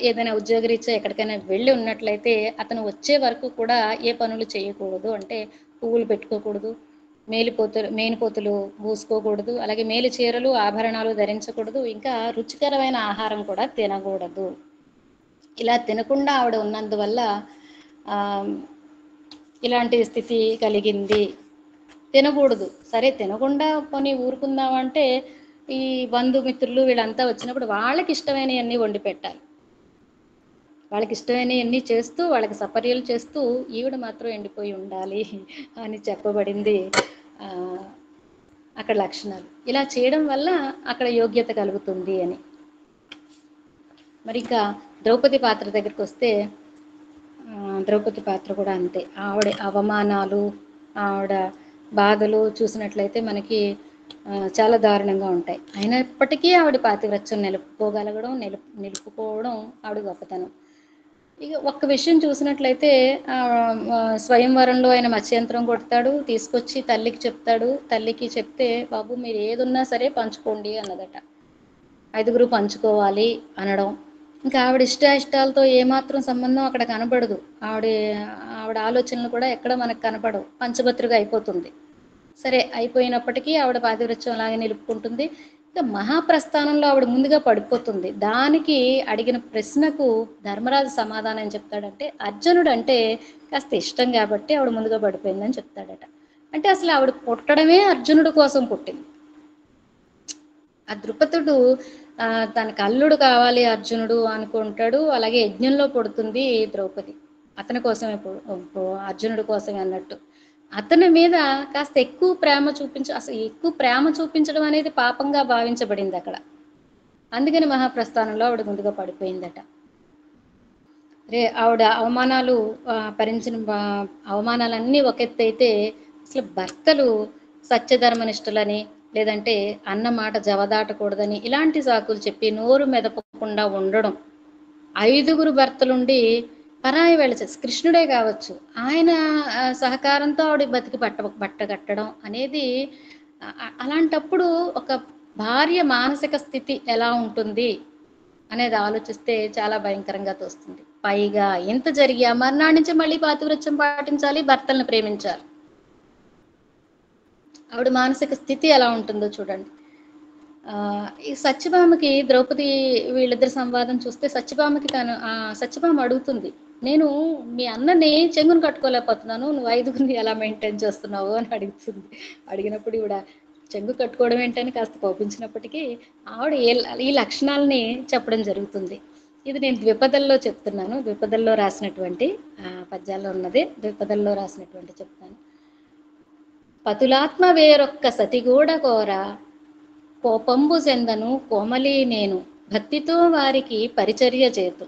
ఏదైనా ఉద్యోగరీత్యా ఎక్కడికైనా వెళ్ళి ఉన్నట్లయితే అతను వచ్చే వరకు కూడా ఏ పనులు చేయకూడదు, అంటే పువ్వులు పెట్టుకోకూడదు, మేనిపోతులు పూసుకోకూడదు, అలాగే మేలి చీరలు ఆభరణాలు ధరించకూడదు, ఇంకా రుచికరమైన ఆహారం కూడా తినకూడదు. ఇలా తినకుండా ఆవిడ ఉన్నందువల్ల ఇలాంటి స్థితి కలిగింది. తినకూడదు, సరే తినకుండా కొని ఊరుకుందామంటే ఈ బంధుమిత్రులు వీళ్ళంతా వచ్చినప్పుడు వాళ్ళకి ఇష్టమైనవన్నీ వండి పెట్టాలి, వాళ్ళకి ఇష్టమైనవన్నీ చేస్తూ వాళ్ళకి సపర్యలు చేస్తూ ఈవిడ మాత్రం ఎండిపోయి ఉండాలి అని చెప్పబడింది అక్కడ లక్షణాలు. ఇలా చేయడం వల్ల అక్కడ యోగ్యత కలుగుతుంది అని. మరి ఇంకా ద్రౌపది పాత్ర దగ్గరికి వస్తే ద్రౌపది పాత్ర కూడా అంతే. ఆవిడ అవమానాలు, ఆవిడ బాధలు చూసినట్లయితే మనకి చాలా దారుణంగా ఉంటాయి. అయినప్పటికీ ఆవిడ పాతివ్రత్యం నిలుపుకోవడం ఆవిడ గొప్పతనం. ఇక ఒక్క విషయం చూసినట్లయితే స్వయంవరంలో ఆయన మత్స్యంతరం కొడతాడు, తీసుకొచ్చి తల్లికి చెప్తాడు. తల్లికి చెప్తే బాబు మీరు ఏదున్నా సరే పంచుకోండి అన్నదట. 5గురు పంచుకోవాలి అనడం. ఇంకా ఆవిడ ఇష్టాలతో ఏమాత్రం సంబంధం అక్కడ కనపడదు. ఆవిడ ఆలోచనలు కూడా ఎక్కడ మనకు కనపడవు, పంచభద్రగా అయిపోతుంది. సరే అయిపోయినప్పటికీ ఆవిడ పాతివ్రత్యం అలాగే నిలుపుకుంటుంది. ఇంకా మహాప్రస్థానంలో ఆవిడ ముందుగా పడిపోతుంది. దానికి అడిగిన ప్రశ్నకు ధర్మరాజు సమాధానం ఏం చెప్తాడంటే అర్జునుడు అంటే కాస్త ఇష్టం కాబట్టి ఆవిడ ముందుగా పడిపోయిందని చెప్తాడట. అంటే అసలు ఆవిడ పుట్టడమే అర్జునుడి కోసం పుట్టింది. ఆ ద్రుపదుడు తనకు అల్లుడు కావాలి అర్జునుడు అనుకుంటాడు. అలాగే యజ్ఞంలో పుడుతుంది ద్రౌపది, అతని కోసమే అర్జునుడి కోసమే అన్నట్టు. అతని మీద కాస్త ఎక్కువ ప్రేమ అసలు ఎక్కువ ప్రేమ చూపించడం అనేది పాపంగా భావించబడింది అక్కడ. అందుకని మహాప్రస్థానంలో ఆవిడ ముందుగా పడిపోయిందట. ఆవిడ అవమానాలు భరించిన అవమానాలన్నీ ఒక ఎత్తు అయితే, అసలు భర్తలు సత్యధర్మనిష్ఠులని, లేదంటే అన్న మాట జవదాటకూడదని ఇలాంటి సాకులు చెప్పి నోరు మెదపకుండా ఉండడం, 5గురు భర్తలుండి పరాయి వేళ కృష్ణుడే కావచ్చు, ఆయన సహకారంతో ఆవిడ బతికి బట్ట కట్టడం అనేది, అలాంటప్పుడు ఒక భార్య మానసిక స్థితి ఎలా ఉంటుంది అనేది ఆలోచిస్తే చాలా భయంకరంగా తోస్తుంది. పైగా ఎంత జరిగా మర్నాడు నుంచి మళ్ళీ పాతివ్రత్యం పాటించాలి, భర్తలను ప్రేమించాలి. ఆవిడ మానసిక స్థితి ఎలా ఉంటుందో చూడండి. ఈ సత్యభామకి ద్రౌపది వీళ్ళిద్దరి సంవాదం చూస్తే సత్యభామ అడుగుతుంది, నేను మీ అన్నని చెంగును కట్టుకోలేకపోతున్నాను, నువ్వు 5గురిని ఎలా మెయింటైన్ చేస్తున్నావు అని అడుగుతుంది. అడిగినప్పుడు ఈవిడ చెంగు కట్టుకోవడం ఏంటని కాస్త కోపించినప్పటికీ ఆవిడ ఈ లక్షణాలని చెప్పడం జరుగుతుంది. ఇది నేను ద్విపదల్లో చెప్తున్నాను, ద్విపదల్లో రాసినటువంటి పద్యాల్లో ఉన్నది, ద్విపదల్లో రాసినటువంటి చెప్తాను. పతులాత్మ వేరొక్క సతిగూడ కోర కోపంబు చెందను కోమలి నేను భక్తితో వారికి పరిచర్య చేతు.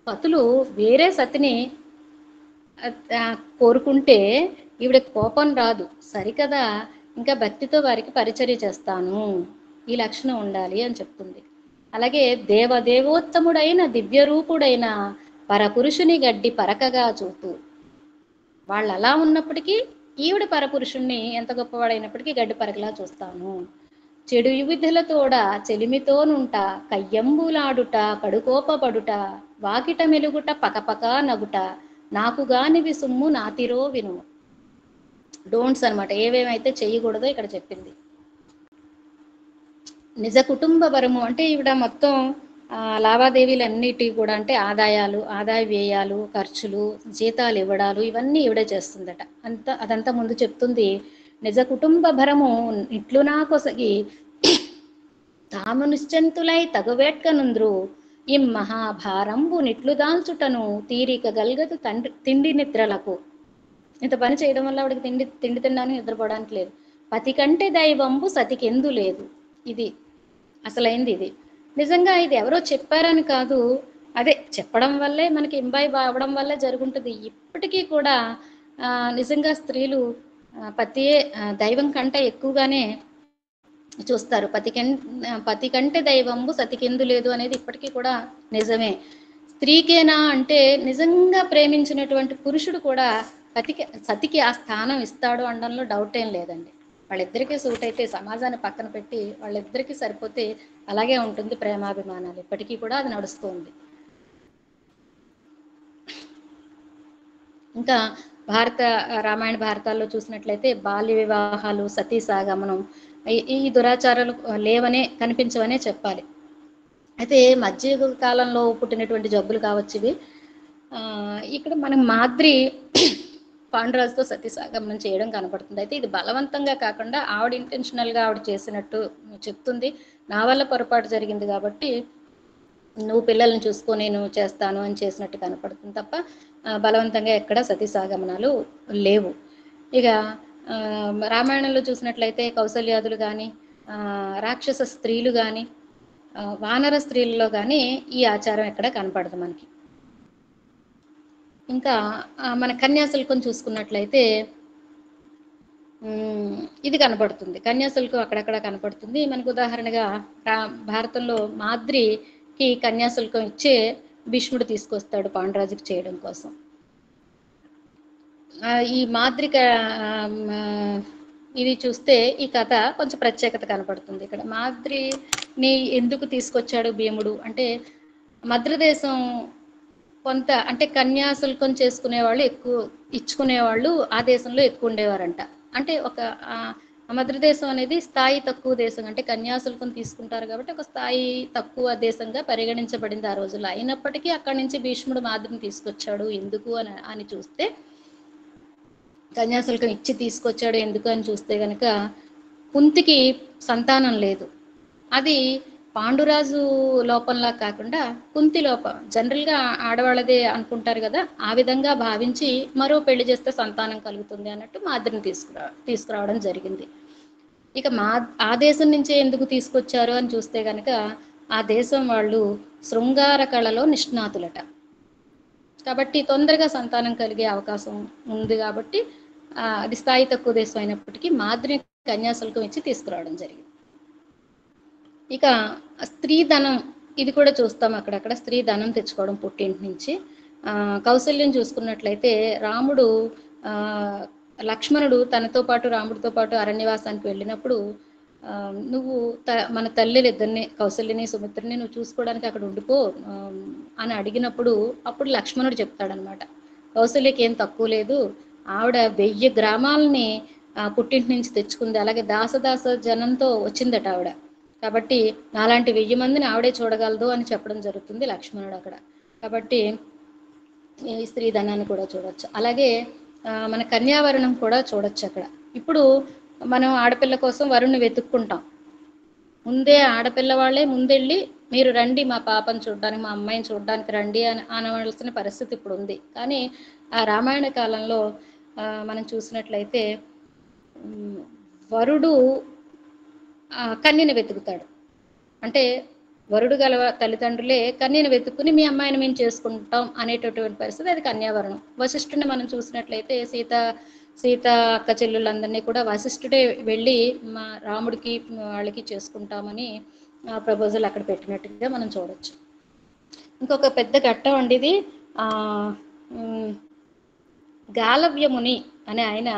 పతులు వేరే సతిని కోరుకుంటే ఈవిడ కోపం రాదు, సరికదా ఇంకా భక్తితో వారికి పరిచర్య చేస్తాను, ఈ లక్షణం ఉండాలి అని చెప్తుంది. అలాగే దేవదేవోత్తముడైన దివ్యరూపుడైన పరపురుషుని గడ్డి పరకగా చూతూ, వాళ్ళు అలా ఉన్నప్పటికీ ఈవిడ పరపురుషుణ్ణి ఎంత గొప్పవాడైనప్పటికీ గడ్డి పరకలా చూస్తాను. చెడు విధులతోడ చెలిమితోనుంట కయ్యంబులాడుట కడుకోపబడుట వాకిట మెలుగుట పకపక నగుట నాకుగానివి సుమ్ము నాతిరో విను. డోంట్స్ అనమాట, ఏవేమైతే చేయకూడదో ఇక్కడ చెప్పింది. నిజ కుటుంబ పరము అంటే ఈవిడ మొత్తం లావాదేవీలన్నిటి కూడా, అంటే ఆదాయ వ్యయాలు, ఖర్చులు, జీతాలు ఇవ్వడాలు ఇవన్నీ ఈవిడే చేస్తుందట. అదంతా ముందు చెప్తుంది. నిజ కుటుంబ భరము ఇట్లు నా కొసగి తాము నిశ్చంతులై తగువేట్కనుంద్రు ఈ మహాభారంబు నిట్లు దాల్చుటను తీరిక గల్గదు తిండి నిద్రలకు. ఇంత పని చేయడం వల్ల ఆవిడకి తిండి తినడానికి నిద్రపోవడానికి లేదు. పతి కంటే దైవంబు సతికెందు లేదు. ఇది అసలైంది. ఇది నిజంగా ఇది ఎవరో చెప్పారని కాదు, అదే చెప్పడం వల్లే మనకి ఇంబైబ్ అవ్వడం వల్లే జరుగుంటుంది. ఇప్పటికీ కూడా నిజంగా స్త్రీలు పతియే దైవం కంటే ఎక్కువగానే చూస్తారు. పతి కంటే దైవంబు సతికెందు లేదు అనేది ఇప్పటికీ కూడా నిజమే. స్త్రీకేనా అంటే నిజంగా ప్రేమించినటువంటి పురుషుడు కూడా సతికి ఆ స్థానం ఇస్తాడు అనడంలో డౌట్ ఏం లేదండి. వాళ్ళిద్దరికీ సూట్ అయితే, సమాజాన్ని పక్కన పెట్టి వాళ్ళిద్దరికీ సరిపోతే అలాగే ఉంటుంది ప్రేమాభిమానాలు. ఇప్పటికీ కూడా అది నడుస్తుంది. ఇంకా రామాయణ భారతాల్లో చూసినట్లయితే బాల్య వివాహాలు, సతీ సాగమనం, ఈ దురాచారాలు కనిపించవనే చెప్పాలి. అయితే మధ్య కాలంలో పుట్టినటువంటి జబ్బులు కావచ్చు ఇవి. ఇక్కడ మనం మాద్రి పాండురాజుతో సతీసాగమనం చేయడం కనపడుతుంది. అయితే ఇది బలవంతంగా కాకుండా ఆవిడ ఇంటెన్షనల్గా ఆవిడ చేసినట్టు చెప్తుంది. నా వల్ల పొరపాటు జరిగింది కాబట్టి నువ్వు పిల్లల్ని చూసుకో, నేను చేస్తాను అని చేసినట్టు కనపడుతుంది తప్ప బలవంతంగా ఎక్కడ సతీసాగమనాలు లేవు. ఇక రామాయణంలో చూసినట్లయితే కౌసల్యాదులు కానీ, రాక్షస స్త్రీలు కానీ, వానర స్త్రీలలో కానీ ఈ ఆచారం ఎక్కడ కనపడదు మనకి. ఇంకా మన కన్యాశుల్కం చూసుకున్నట్లయితే ఇది కనపడుతుంది. కన్యాశుల్కం అక్కడక్కడ కనపడుతుంది మనకు. ఉదాహరణగా భారతంలో మాద్రికి కన్యాశుల్కం ఇచ్చే భీష్ముడు తీసుకొస్తాడు పాండురాజుకి చేయడం కోసం. ఈ మాద్రిక ఇది చూస్తే ఈ కథ కొంచెం ప్రత్యేకత కనపడుతుంది. ఇక్కడ మాద్రిని ఎందుకు తీసుకొచ్చాడు భీముడు అంటే, మద్రదేశం కొంత అంటే కన్యాశుల్కం చేసుకునే వాళ్ళు ఎక్కువ, ఇచ్చుకునేవాళ్ళు ఆ దేశంలో ఎక్కువ ఉండేవారంట. అంటే ఒక మద్రదేశం అనేది స్థాయి తక్కువ దేశం, అంటే కన్యాశుల్కం తీసుకుంటారు కాబట్టి ఒక స్థాయి తక్కువ దేశంగా పరిగణించబడింది ఆ రోజుల్లో. అయినప్పటికీ అక్కడి నుంచి భీష్ముడు మాద్రిని తీసుకొచ్చాడు ఎందుకు అని చూస్తే, కన్యాశుల్కం ఇచ్చి తీసుకొచ్చాడు ఎందుకు అని చూస్తే కనుక, కుంతికి సంతానం లేదు. అది పాండురాజు లోపంలా కాకుండా కుంతి లోపం. జనరల్గా ఆడవాళ్ళదే అనుకుంటారు కదా, ఆ విధంగా భావించి మరో పెళ్లి చేస్తే సంతానం కలుగుతుంది అన్నట్టు మాద్రిని తీసుకురావడం జరిగింది. ఇక ఆ దేశం నుంచే ఎందుకు తీసుకొచ్చారు అని చూస్తే కనుక, ఆ దేశం వాళ్ళు శృంగార కళలో నిష్ణాతులట. కాబట్టి తొందరగా సంతానం కలిగే అవకాశం ఉంది కాబట్టి అది స్థాయి తక్కువ దేశం అయినప్పటికీ మాద్రిని కన్యాశుల్కం ఇచ్చి తీసుకురావడం జరిగింది. ఇక స్త్రీ ధనం, ఇది కూడా చూస్తాం అక్కడక్కడ, స్త్రీ ధనం తెచ్చుకోవడం పుట్టింటి నుంచి. కౌశల్యం చూసుకున్నట్లయితే రాముడు లక్ష్మణుడు తనతో పాటు రాముడితో పాటు అరణ్యవాసానికి వెళ్ళినప్పుడు నువ్వు మన తల్లిలు ఇద్దరిని, కౌశల్యని సుమిత్రని నువ్వు చూసుకోవడానికి అక్కడ ఉండిపో అని అడిగినప్పుడు అప్పుడు లక్ష్మణుడు చెప్తాడనమాట, కౌశల్యకి ఏం తక్కువ లేదు, ఆవిడ 1000 గ్రామాలని పుట్టింటి నుంచి తెచ్చుకుంది, అలాగే దాసదాస జనంతో వచ్చిందట ఆవిడ, కాబట్టి నాలాంటి 1000 మందిని ఆవిడే చూడగలదు అని చెప్పడం జరుగుతుంది లక్ష్మణుడు అక్కడ. కాబట్టి ఈ స్త్రీ ధనాన్ని కూడా చూడొచ్చు. అలాగే మన కన్యావరణం కూడా చూడొచ్చు అక్కడ. ఇప్పుడు మనం ఆడపిల్ల కోసం వరుణ్ణి వెతుక్కుంటాం, ముందే ఆడపిల్ల వాళ్ళే ముందెళ్ళి మీరు రండి మా పాపను చూడడానికి, మా అమ్మాయిని చూడడానికి రండి అని అనవలసిన పరిస్థితి ఇప్పుడు ఉంది. కానీ ఆ రామాయణ కాలంలో మనం చూసినట్లయితే వరుడు కన్యను వెతుకుతాడు. అంటే వరుడు గల తల్లిదండ్రులే కన్యను వెతుక్కుని మీ అమ్మాయిని మేము చేసుకుంటాం అనేటటువంటి పరిస్థితి, అది కన్యావరణం. వశిష్ఠుని మనం చూసినట్లయితే సీత అక్క చెల్లులందరినీ కూడా వశిష్ఠుడే వెళ్ళి మా రాముడికి వాళ్ళకి చేసుకుంటామని ప్రపోజల్ అక్కడ పెట్టినట్టుగా మనం చూడొచ్చు. ఇంకొక పెద్ద ఘట్టం అండి ఇది. గాలవ్యముని అనే ఆయన,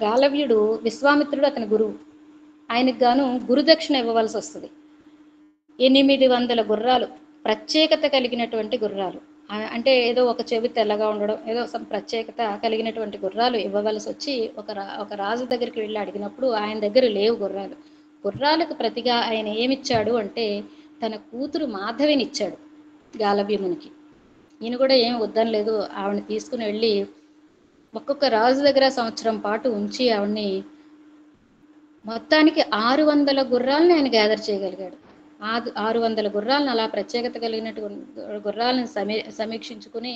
గాలవ్యుడు విశ్వామిత్రుడు అతని గురువు, ఆయనకు గాను గురుదక్షిణ ఇవ్వవలసి వస్తుంది. 800 గుర్రాలు, ప్రత్యేకత కలిగినటువంటి గుర్రాలు, అంటే ఏదో ఒక చెవి తెల్లగా ఉండడం, ఏదో ప్రత్యేకత కలిగినటువంటి గుర్రాలు ఇవ్వవలసి వచ్చి ఒక రాజు దగ్గరికి వెళ్ళి అడిగినప్పుడు ఆయన దగ్గర లేవు గుర్రాలు. గుర్రాలకు ప్రతిగా ఆయన ఏమిచ్చాడు అంటే తన కూతురు మాధవిని ఇచ్చాడు గాలవ్యమునికి. ఈయన కూడా ఏం వద్దనలేదు, ఆవిడని తీసుకుని వెళ్ళి ఒక్కొక్క రాజు దగ్గర సంవత్సరం పాటు ఉంచి ఆవిడ్ని మొత్తానికి 600 గుర్రాలను ఆయన గ్యాదర్ చేయగలిగాడు. 600 గుర్రాలను, అలా ప్రత్యేకత కలిగినటువంటి గుర్రాలను సమీక్షించుకుని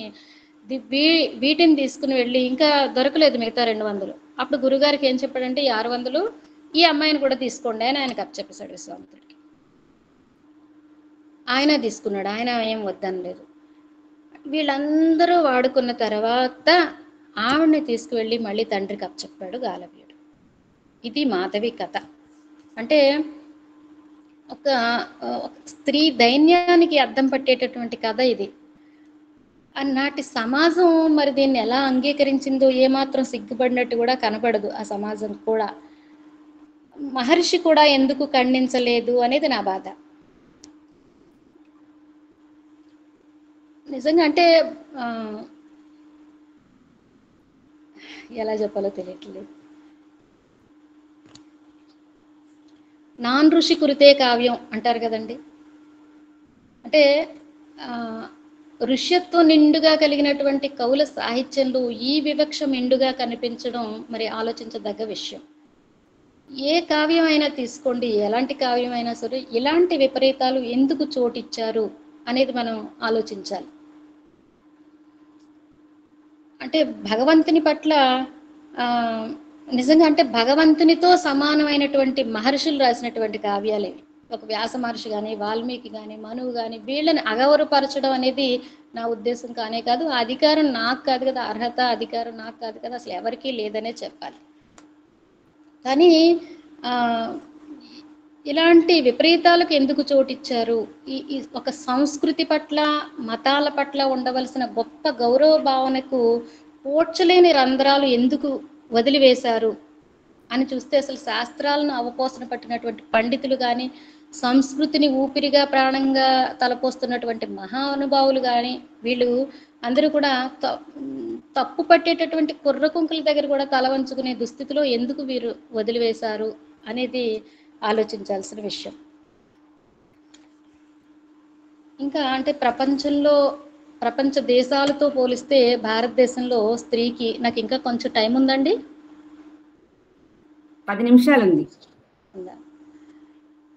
వీటిని తీసుకుని వెళ్ళి, ఇంకా దొరకలేదు మిగతా 200. అప్పుడు గురుగారికి ఏం చెప్పాడంటే, ఈ 600 ఈ అమ్మాయిని కూడా తీసుకోండి అని ఆయనకు అప్పచెప్పేశాడు విశ్వామిత్రుడికి. ఆయన తీసుకున్నాడు, ఆయన ఏం వద్దనలేదు. వీళ్ళందరూ వాడుకున్న తర్వాత ఆవిడ్ని తీసుకువెళ్ళి మళ్ళీ తండ్రికి అప్పచెప్పాడు గాలవ్యుడు. ఇది మాధవి కథ. అంటే ఒక స్త్రీ దైన్యానికి అద్దం పట్టేటటువంటి కథ ఇది. అన్నాటి సమాజం మరి దీన్ని ఎలా అంగీకరించిందో ఏమాత్రం సిగ్గుపడినట్టు కూడా కనపడదు ఆ సమాజం కూడా. మహర్షి కూడా ఎందుకు ఖండించలేదు అనేది నా బాధ. నిజంగా అంటే ఎలా చెప్పాలో తెలియట్లేదు. నాన్ ఋషి కురితే కావ్యం అంటారు కదండి. అంటే ఋష్యత్వం నిండుగా కలిగినటువంటి కవుల సాహిత్యంలో ఈ వివక్ష మెండుగా కనిపించడం మరి ఆలోచించదగ్గ విషయం. ఏ కావ్యం అయినా తీసుకోండి, ఎలాంటి కావ్యం అయినా సరే ఇలాంటి విపరీతాలు ఎందుకు చోటిచ్చారు అనేది మనం ఆలోచించాలి. అంటే భగవంతుని పట్ల నిజంగా అంటే భగవంతునితో సమానమైనటువంటి మహర్షులు రాసినటువంటి కావ్యాలే. ఒక వ్యాస మహర్షి కానీ, వాల్మీకి కానీ, మనువు కానీ, వీళ్ళని అగౌరవపరచడం అనేది నా ఉద్దేశం కానే కాదు. ఆ అధికారం నాకు కాదు కదా, అర్హత అధికారం నాకు కాదు కదా, అసలు ఎవరికీ లేదనే చెప్పాలి. కానీ ఇలాంటి విపరీతాలకు ఎందుకు చోటిచ్చారు? ఈ ఒక సంస్కృతి పట్ల, మతాల పట్ల ఉండవలసిన గొప్ప గౌరవ భావనకు పోడ్చలేని రంధ్రాలు ఎందుకు వదిలివేశారు అని చూస్తే, అసలు శాస్త్రాలను అవపోసన పట్టినటువంటి పండితులు కానీ, సంస్కృతిని ఊపిరిగా ప్రాణంగా తలపోస్తున్నటువంటి మహానుభావులు కానీ, వీళ్ళు అందరూ కూడా తప్పు పట్టేటటువంటి కుర్రకుంకుల దగ్గర కూడా తల వంచుకునే దుస్థితిలో ఎందుకు వీరు వదిలివేశారు అనేది ఆలోచించాల్సిన విషయం. ఇంకా అంటే ప్రపంచ దేశాలతో పోలిస్తే భారతదేశంలో స్త్రీకి, నాకు ఇంకా కొంచెం టైం ఉందండి, 10 నిమిషాలు ఉంది.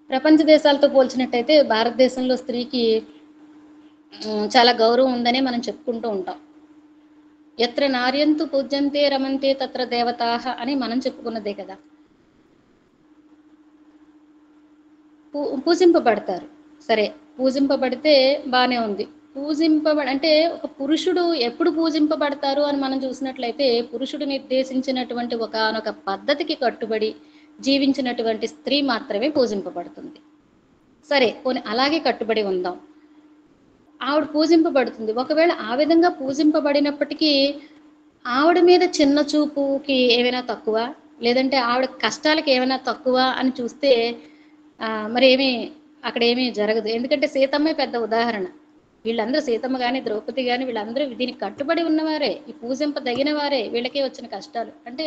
ప్రపంచ దేశాలతో పోల్చినట్టయితే భారతదేశంలో స్త్రీకి చాలా గౌరవం ఉందనే మనం చెప్పుకుంటూ ఉంటాం. ఎత్ర నార్యంతు పూజ్యంతే రమంతే తత్ర దేవతాహ అని మనం చెప్పుకున్నదే కదా. పూజింపబడతారు. సరే, పూజింపబడితే బాగానే ఉంది. అంటే ఒక పురుషుడు ఎప్పుడు పూజింపబడతారు అని మనం చూసినట్లయితే, పురుషుడు నిర్దేశించినటువంటి ఒకానొక పద్ధతికి కట్టుబడి జీవించినటువంటి స్త్రీ మాత్రమే పూజింపబడుతుంది. సరే, పోనీ అలాగే కట్టుబడి ఉందాం. ఆవిడ పూజింపబడుతుంది. ఒకవేళ ఆ విధంగా పూజింపబడినప్పటికీ ఆవిడ మీద చిన్న చూపుకి ఏమైనా తక్కువ, లేదంటే ఆవిడ కష్టాలకి ఏమైనా తక్కువ అని చూస్తే మరి అక్కడ ఏమీ జరగదు. ఎందుకంటే సీతమ్మే పెద్ద ఉదాహరణ. వీళ్ళందరూ, సీతమ్మ కానీ ద్రౌపది కానీ, వీళ్ళందరూ దీనికి కట్టుబడి ఉన్నవారే, ఈ పూజింపదగిన వారే. వీళ్ళకే వచ్చిన కష్టాలు అంటే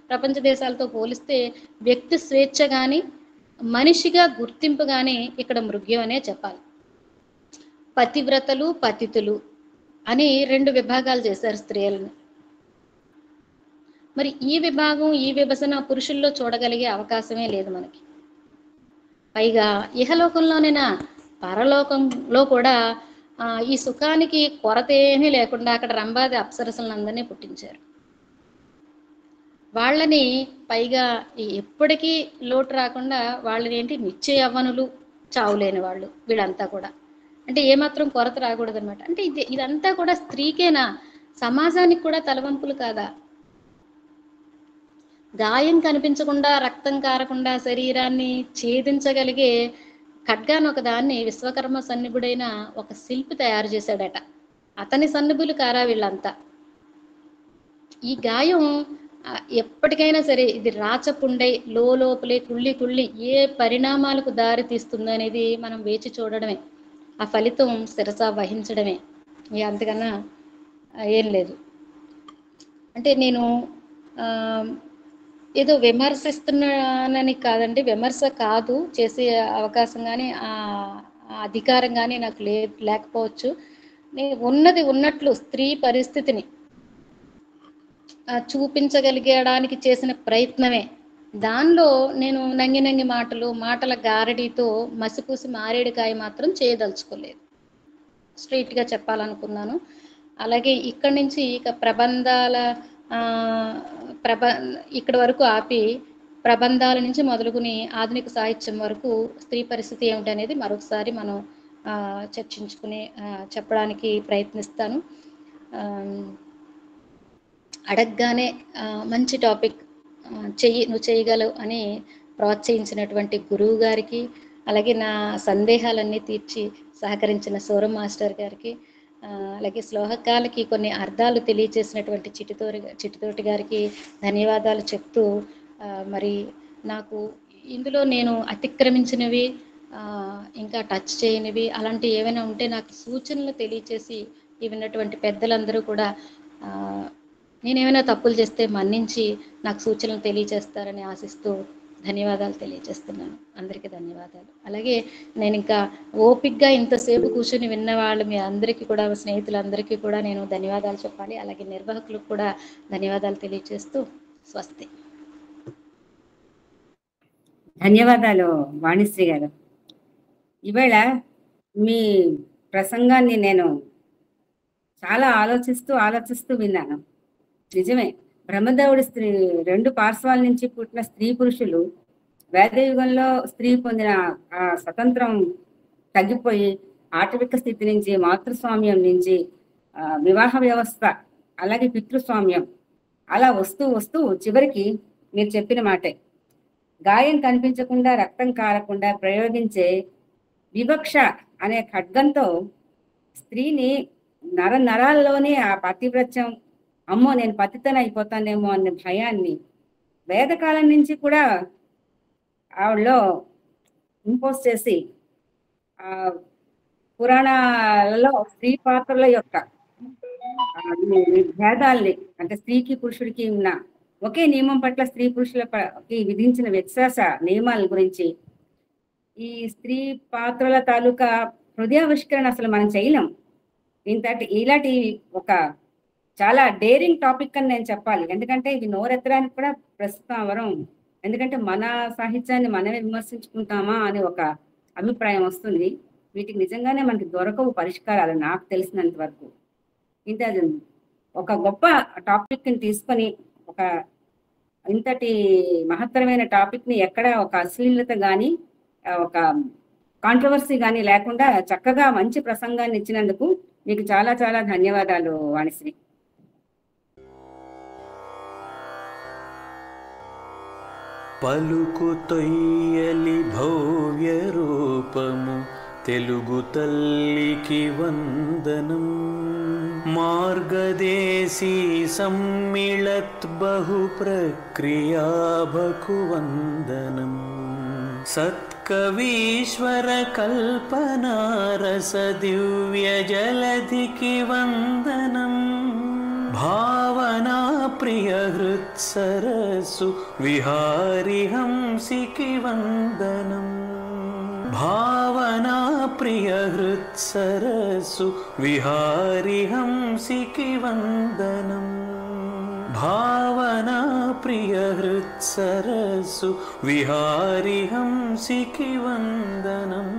ప్రపంచ దేశాలతో పోలిస్తే వ్యక్తి స్వేచ్ఛ కానీ, మనిషిగా గుర్తింపు కానీ ఇక్కడ మృగ్యం అనే చెప్పాలి. పతివ్రతలు, పతితులు అని 2 విభాగాలు చేశారు స్త్రీలను. మరి ఈ విభాగం, ఈ విభజన పురుషుల్లో చూడగలిగే అవకాశమే లేదు మనకి. పైగా ఇహలోకంలోనైనా పరలోకంలో కూడా ఈ సుఖానికి కొరత ఏమీ లేకుండా అక్కడ రంభాది అప్సరసలందరినీ పుట్టించారు. వాళ్ళని పైగా ఎప్పటికీ లోటు రాకుండా వాళ్ళని నిత్య యవ్వనులు, చావులేని వాళ్ళు వీళ్ళంతా కూడా. అంటే ఏమాత్రం కొరత రాకూడదు అనమాట. అంటే ఇదంతా కూడా స్త్రీకేనా, సమాజానికి కూడా తలవంపులు కాదా? గాయం కనిపించకుండా, రక్తం కారకుండా శరీరాన్ని ఛేదించగలిగే ఖడ్గాను ఒక దాన్ని విశ్వకర్మ సన్నిభుడైన ఒక శిల్పి తయారు చేశాడట. అతని సన్నిభులు కారా వీళ్ళంతా. ఈ గాయం ఎప్పటికైనా సరే ఇది రాచపుండై లోపలే కుళ్ళి ఏ పరిణామాలకు దారి తీస్తుందో అనేది మనం వేచి చూడడమే. ఆ ఫలితం శిరస వహించడమే. అంతకన్నా ఏం లేదు. అంటే నేను ఏదో విమర్శిస్తున్నానని కాదండి, విమర్శ కాదు, చేసే అవకాశం కానీ అధికారం కానీ నాకు లేకపోవచ్చు. నేను ఉన్నది ఉన్నట్లు స్త్రీ పరిస్థితిని చూపించగలిగడానికి చేసిన ప్రయత్నమే. దానిలో నేను నంగి మాటల గారడీతో మసిపూసి మారేడుకాయ మాత్రం చేయదలుచుకోలేదు. స్ట్రైట్గా చెప్పాలనుకున్నాను. అలాగే ఇక్కడి నుంచి ఇక ప్రబంధాల ఇక్కడి వరకు ఆపి ప్రబంధాల నుంచి మొదలుకుని ఆధునిక సాహిత్యం వరకు స్త్రీ పరిస్థితి ఏమిటనేది మరొకసారి మనం చర్చించుకుని చెప్పడానికి ప్రయత్నిస్తాను. అడగగానే మంచి టాపిక్ నువ్వు చేయగలవు అని ప్రోత్సహించినటువంటి గురువు గారికి, అలాగే నా సందేహాలన్నీ తీర్చి సహకరించిన సౌరవ్ మాస్టర్ గారికి, అలాగే శ్లోకాలకి కొన్ని అర్థాలు తెలియచేసినటువంటి చిటితోటి గారికి ధన్యవాదాలు చెప్తూ, మరి నాకు ఇందులో నేను అతిక్రమించినవి, ఇంకా టచ్ చేయనివి అలాంటివి ఏమైనా ఉంటే నాకు సూచనలు తెలియచేసి విన్నటువంటి పెద్దలందరూ కూడా నేనేమైనా తప్పులు చేస్తే మన్నించి నాకు సూచనలు తెలియచేస్తారని ఆశిస్తూ ధన్యవాదాలు తెలియజేస్తున్నాను. అందరికీ ధన్యవాదాలు. అలాగే నేను ఇంకా ఓపిక్గా ఇంతసేపు కూర్చొని విన్నవాళ్ళు మీ అందరికీ కూడా, స్నేహితులందరికీ కూడా నేను ధన్యవాదాలు చెప్పాలి. అలాగే నిర్వాహకులకు కూడా ధన్యవాదాలు తెలియజేస్తూ స్వస్తి. ధన్యవాదాలు వాణిశ్రీ గారు. ఇవాళ మీ ప్రసంగాన్ని నేను చాలా ఆలోచిస్తూ విన్నాను. నిజమే, బ్రహ్మదేవుడి స్త్రీ 2 పార్శ్వాల నుంచి పుట్టిన స్త్రీ పురుషులు వేదయుగంలో స్త్రీ పొందిన ఆ స్వతంత్రం తగ్గిపోయి ఆటవిక స్థితి నుంచి, మాతృస్వామ్యం నుంచి వివాహ వ్యవస్థ, అలాగే పితృస్వామ్యం అలా వస్తూ చివరికి మీరు చెప్పిన మాటే, గాయం కనిపించకుండా రక్తం కారకుండా ప్రయోగించే వివక్ష అనే ఖడ్గంతో స్త్రీని నరాల్లోనే ఆ పతివ్రత్యం, అమ్మో నేను పతితన అయిపోతానేమో అనే భయాన్ని వేదకాలం నుంచి కూడా ఆవిడలో ఇంపోజ్ చేసి పురాణాలలో స్త్రీ పాత్రల యొక్క భేదాల్ని, అంటే స్త్రీకి పురుషుడికి ఉన్న ఒకే నియమం పట్ల స్త్రీ పురుషులకి విధించిన వ్యత్యాస నియమాల గురించి, ఈ స్త్రీ పాత్రల తాలూకా హృదయావిష్కరణ అసలు మనం చేయలేం. ఇలాంటి ఒక చాలా డేరింగ్ టాపిక్ అని నేను చెప్పాలి. ఎందుకంటే ఇది నోరెత్తడానికి కూడా ప్రస్తుతం ఎవరం ఎందుకంటే మన సాహిత్యాన్ని మనమే విమర్శించుకుంటామా అనే ఒక అభిప్రాయం వస్తుంది. వీటికి నిజంగానే మనకి దొరకవు పరిష్కారాలు నాకు తెలిసినంత వరకు. ఇంత ఒక గొప్ప టాపిక్ ని తీసుకొని ఒక ఇంతటి మహత్తరమైన టాపిక్ ని ఎక్కడ ఒక అశ్లీలత గాని ఒక కాంట్రవర్సీ గాని లేకుండా చక్కగా మంచి ప్రసంగాన్ని ఇచ్చినందుకు మీకు చాలా చాలా ధన్యవాదాలు వాణిశ్రీ. పలుకు తొయ్యలి భవ్య రూపము తెలుగు తల్లికి వందనం. మార్గదేశీ సమ్మిళత్ బహు ప్రక్రియాభకు వందనం. సత్కవీశ్వర కల్పనారస దివ్య జలధికి వందనం. భావనా ప్రియ హృత్సరసు విహారి హంసికి వందనం. భావనా ప్రియ హృత్సరసు విహారి హంసికి వందనం. భావనా ప్రియ హృత్సరసు విహారి హంసికి వందనం.